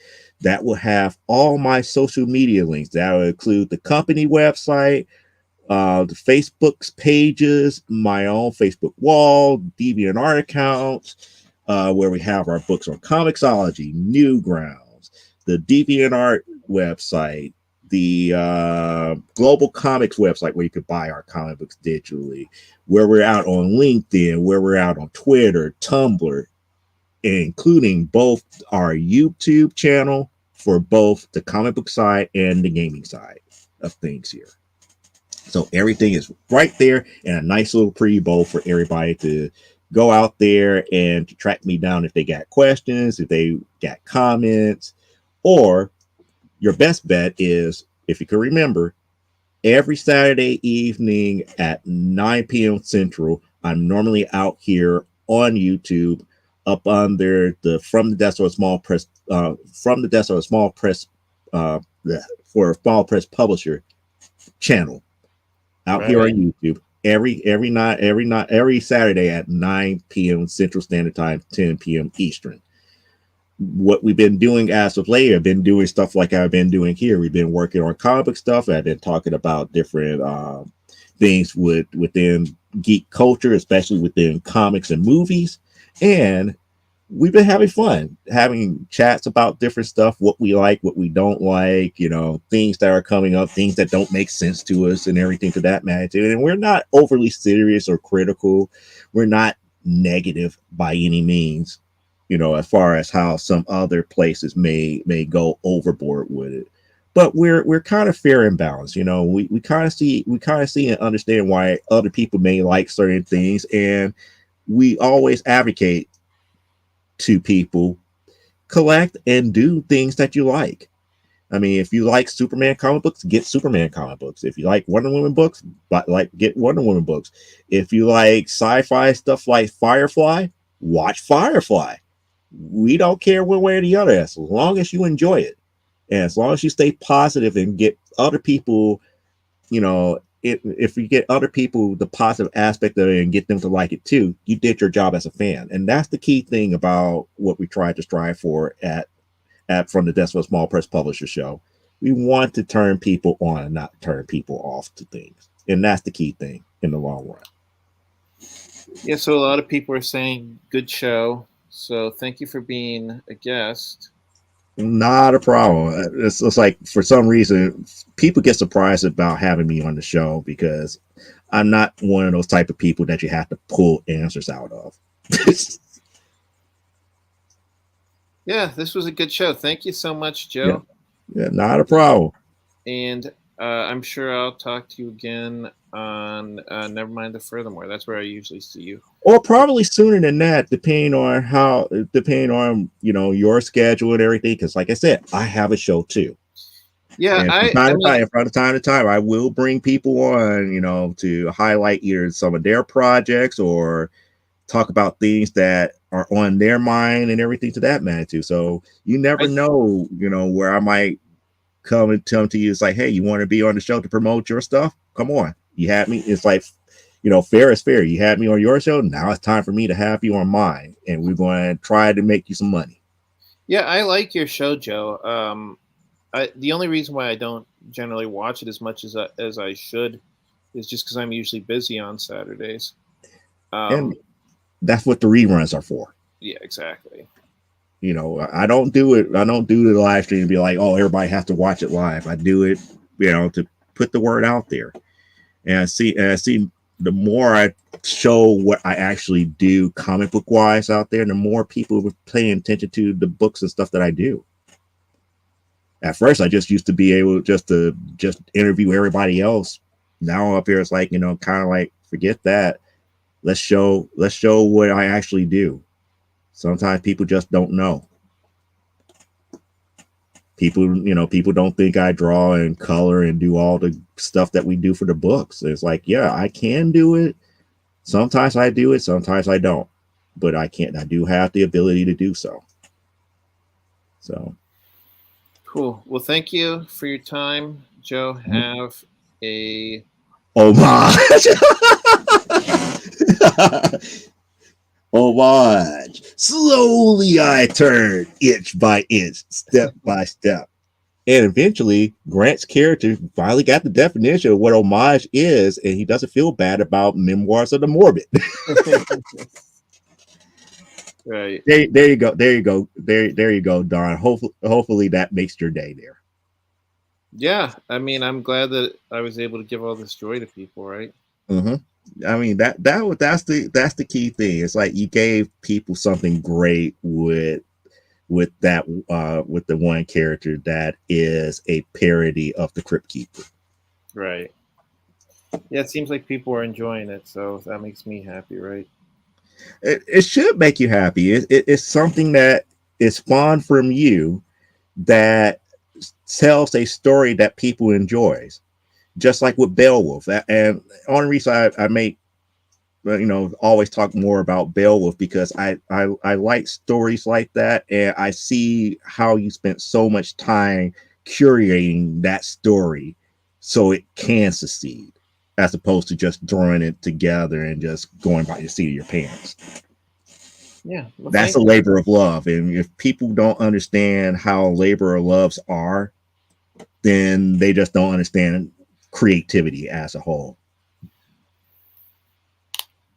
Speaker 2: That will have all my social media links. That will include the company website, the Facebook's pages, my own Facebook wall, DeviantArt accounts, where we have our books on Comixology, Newgrounds, the DeviantArt website, the Global Comics website where you could buy our comic books digitally, where we're out on LinkedIn, where we're out on Twitter, Tumblr, including both our YouTube channel for both the comic book side and the gaming side of things here. So everything is right there in a nice little pretty bowl for everybody to go out there and track me down if they got questions, if they got comments, or your best bet is, if you can remember, every Saturday evening at 9 p.m. Central, I'm normally out here on YouTube up under the From the Desk of a Small Press, From the Desk of a Small Press, uh, for a Small Press Publisher channel out here on
Speaker 1: Right.
Speaker 2: YouTube every Saturday at 9 p.m. Central Standard Time, 10 p.m. Eastern. What we've been doing as of late, I've been doing stuff like I've been doing here. We've been working on comic stuff. I've been talking about different things within geek culture, especially within comics and movies. And we've been having fun, having chats about different stuff, what we like, what we don't like, things that are coming up, things that don't make sense to us, and everything to that magnitude. And we're not overly serious or critical. We're not negative by any means, as far as how some other places may go overboard with it. But we're kind of fair and balanced. We kind of see and understand why other people may like certain things, and we always advocate to people, collect and do things that you like. I mean, if you like Superman comic books, get Superman comic books. If you like Wonder Woman books, get Wonder Woman books. If you like sci-fi stuff like Firefly, watch Firefly. We don't care one way or the other, as long as you enjoy it, and as long as you stay positive and get other people, if you get other people the positive aspect of it and get them to like it too, you did your job as a fan. And that's the key thing about what we try to strive for at From the Desk of a Small Press Publisher show. We want to turn people on and not turn people off to things. And that's the key thing in the long run.
Speaker 1: Yeah, so a lot of people are saying good show. So thank you for being a guest.
Speaker 2: Not a problem. It's like, for some reason, people get surprised about having me on the show because I'm not one of those type of people that you have to pull answers out of.
Speaker 1: Yeah, this was a good show. Thank you so much,
Speaker 2: Yeah,
Speaker 1: Joe.
Speaker 2: yeah, not a problem.
Speaker 1: And I'm sure I'll talk to you again on Nevermind the Furthermore. That's where I usually see you.
Speaker 2: Or probably sooner than that, depending on your schedule and everything. Because, like I said, I have a show too,
Speaker 1: Yeah,
Speaker 2: and
Speaker 1: I mean,
Speaker 2: from time to time, I will bring people on, to highlight either some of their projects or talk about things that are on their mind and everything to that magnitude. So you never
Speaker 1: I
Speaker 2: know, where I might come and tell to you. It's like, hey, you want to be on the show to promote your stuff? Come on, you had me. It's like, fair is fair. You had me on your show. Now it's time for me to have you on mine, and we're going to try to make you some money.
Speaker 1: yeah, I like your show, Joe. The only reason why I don't generally watch it as much as I should is just because I'm usually busy on Saturdays.
Speaker 2: And
Speaker 1: Um,
Speaker 2: that's what the reruns are for.
Speaker 1: yeah, exactly.
Speaker 2: I don't do it. I don't do the live stream and be like, oh, everybody has to watch it live. I do it, to put the word out there. And I see the more I show what I actually do comic book wise out there, the more people were paying attention to the books and stuff that I do. At first, I just used to be able just interview everybody else. Now up here, it's like, kind of like, forget that. Let's show what I actually do. Sometimes people just don't know. People don't think I draw and color and do all the stuff that we do for the books. It's like, yeah, I can do it. Sometimes I do it, sometimes I don't. But I can't. I do have the ability to do so. So,
Speaker 1: Cool. Well, thank you for your time, Joe. Have a
Speaker 2: homage. Homage. Slowly I turn, inch by inch, step by step. And eventually, Grant's character finally got the definition of what homage is, and he doesn't feel bad about Memoirs of the Morbid.
Speaker 1: right.
Speaker 2: There you go. There you go. There you go, Don. Hopefully that makes your day there.
Speaker 1: Yeah, I mean, I'm glad that I was able to give all this joy to people, right?
Speaker 2: Mm-hmm. I mean, that's the key thing. It's like you gave people something great with the one character that is a parody of the Crypt Keeper.
Speaker 1: Right. Yeah, it seems like people are enjoying it, so that makes me happy, right?
Speaker 2: It should make you happy. It's something that is spawned from you that tells a story that people enjoys. Just like with Beowulf. And only reason I make always talk more about Beowulf because I like stories like that, and I see how you spent so much time curating that story so it can succeed, as opposed to just throwing it together and just going by the seat of your pants.
Speaker 1: Yeah, well,
Speaker 2: That's
Speaker 1: thank
Speaker 2: a
Speaker 1: you.
Speaker 2: labor of love, and if people don't understand how labor of loves are, then they just don't understand creativity as a whole.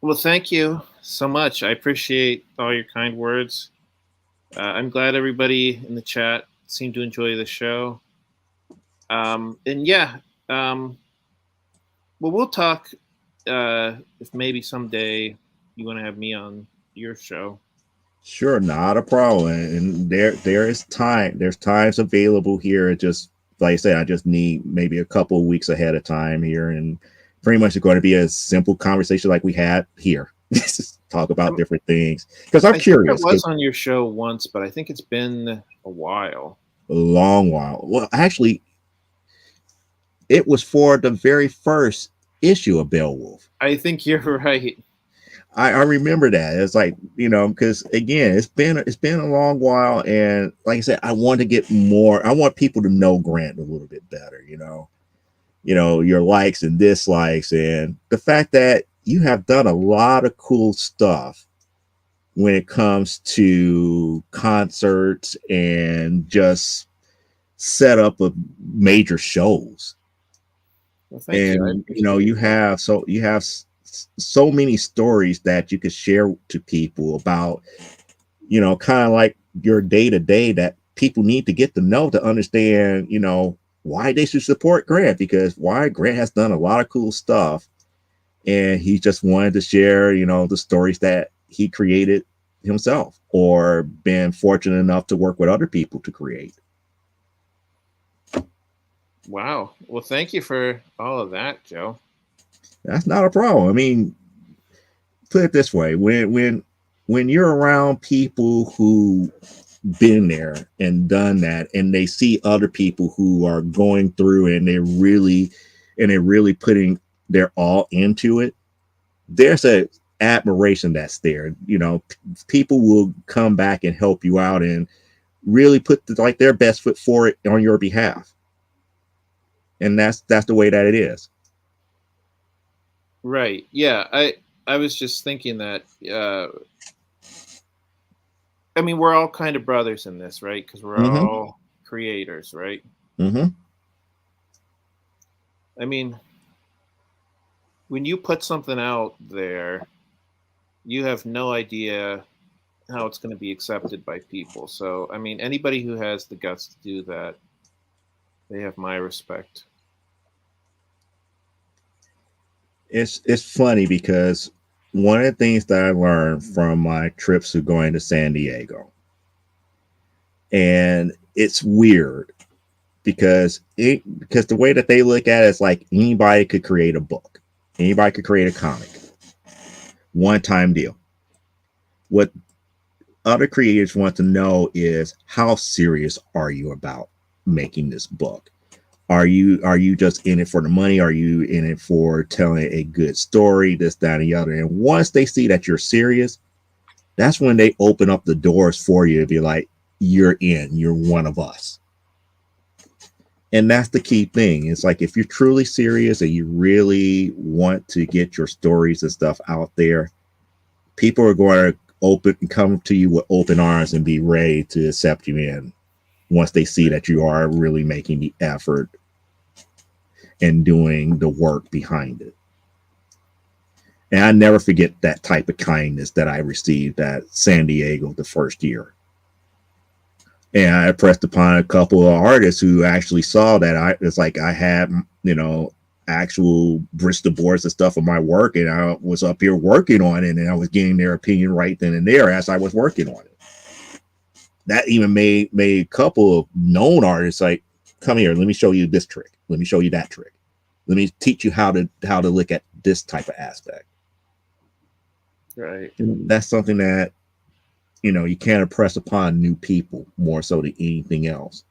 Speaker 1: Well, thank you so much. I appreciate all your kind words. I'm glad everybody in the chat seemed to enjoy the show. And yeah, um, well, we'll talk if maybe someday you want to have me on your show.
Speaker 2: Sure, not a problem. And there is time. There's times available here. It just like I said, I just need maybe a couple of weeks ahead of time here, and pretty much it's going to be a simple conversation like we had here. Just talk about
Speaker 1: I'm,
Speaker 2: different things because I'm
Speaker 1: I think I
Speaker 2: curious.
Speaker 1: was
Speaker 2: Because
Speaker 1: on your show once, but I think it's been a while.
Speaker 2: a long while. Well, actually, it was for the very first issue of Beowulf.
Speaker 1: I think you're right.
Speaker 2: I remember that. It's like, because again, it's been a long while, and like I said, I want to get more. I want people to know Grant a little bit better. Your likes and dislikes, and the fact that you have done a lot of cool stuff when it comes to concerts and just set up of major shows.
Speaker 1: Well, thank you. I
Speaker 2: And
Speaker 1: appreciate that.
Speaker 2: you have so many stories that you could share to people about kind of like your day to day that people need to get to know to understand why they should support Grant, because why Grant has done a lot of cool stuff, and he just wanted to share the stories that he created himself or been fortunate enough to work with other people to create.
Speaker 1: Wow. Well, thank you for all of that, Joe.
Speaker 2: That's not a problem. I mean, put it this way: when you're around people who been there and done that, and they see other people who are going through and they're really putting their all into it, there's a admiration that's there. People will come back and help you out and really put like their best foot forward on your behalf, and that's the way that it is.
Speaker 1: Right. Yeah. I was just thinking that. I mean, we're all kind of brothers in this, right? Because we're
Speaker 2: Mm-hmm.
Speaker 1: all creators, right?
Speaker 2: Mm-hmm.
Speaker 1: I mean, when you put something out there, you have no idea how it's going to be accepted by people. So, I mean, anybody who has the guts to do that, they have my respect.
Speaker 2: It's funny because one of the things that I learned from my trips to going to San Diego, and it's weird because the way that they look at it is like anybody could create a book, anybody could create a comic, one time deal. What other creators want to know is how serious are you about making this book? Are you just in it for the money? Are you in it for telling a good story, this, that, and the other? And once they see that you're serious, that's when they open up the doors for you to be like, you're in, you're one of us. And that's the key thing. It's like if you're truly serious and you really want to get your stories and stuff out there, people are going to come to you with open arms and be ready to accept you in once they see that you are really making the effort and doing the work behind it. And I never forget that type of kindness that I received at San Diego the first year. And I pressed upon a couple of artists who actually saw that it's like I had, actual Bristol boards and stuff of my work, and I was up here working on it, and I was getting their opinion right then and there as I was working on it. That even made a couple of known artists like, come here, let me show you this trick. Let me show you that trick. Let me teach you how to look at this type of aspect.
Speaker 1: Right.
Speaker 2: And that's something that, you can't impress upon new people more so than anything else.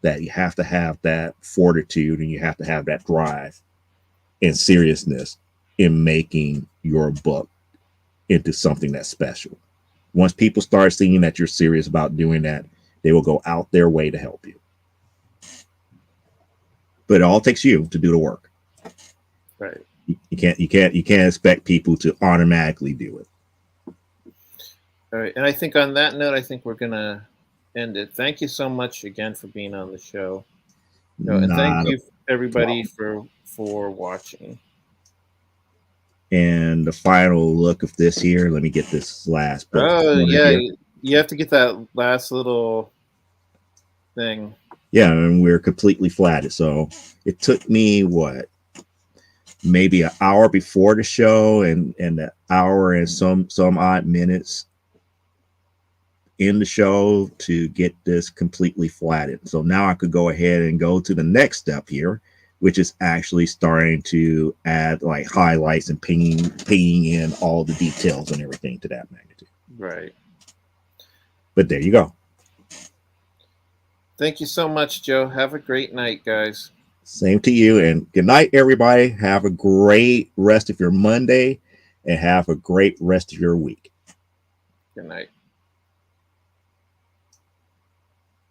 Speaker 2: That you have to have that fortitude and you have to have that drive and seriousness in making your book into something that's special. Once people start seeing that you're serious about doing that, they will go out their way to help you. But it all takes you to do the work.
Speaker 1: Right.
Speaker 2: You can't expect people to automatically do it.
Speaker 1: All right. And I think on that note, I think we're gonna end it. Thank you so much again for being on the show. And thank
Speaker 2: Not a
Speaker 1: you everybody
Speaker 2: problem.
Speaker 1: for watching.
Speaker 2: And the final look of this here, let me get this last book
Speaker 1: Oh yeah,
Speaker 2: here.
Speaker 1: you have to get that last little thing.
Speaker 2: Yeah, and we're completely flatted. So it took me maybe an hour before the show and an hour and some odd minutes in the show to get this completely flatted. So now I could go ahead and go to the next step here, which is actually starting to add like highlights and pinging in all the details and everything to that magnitude.
Speaker 1: Right.
Speaker 2: But there you go.
Speaker 1: Thank you so much, Joe. Have a great night, guys.
Speaker 2: Same to you. And good night, everybody. Have a great rest of your Monday and have a great rest of your week.
Speaker 1: Good night.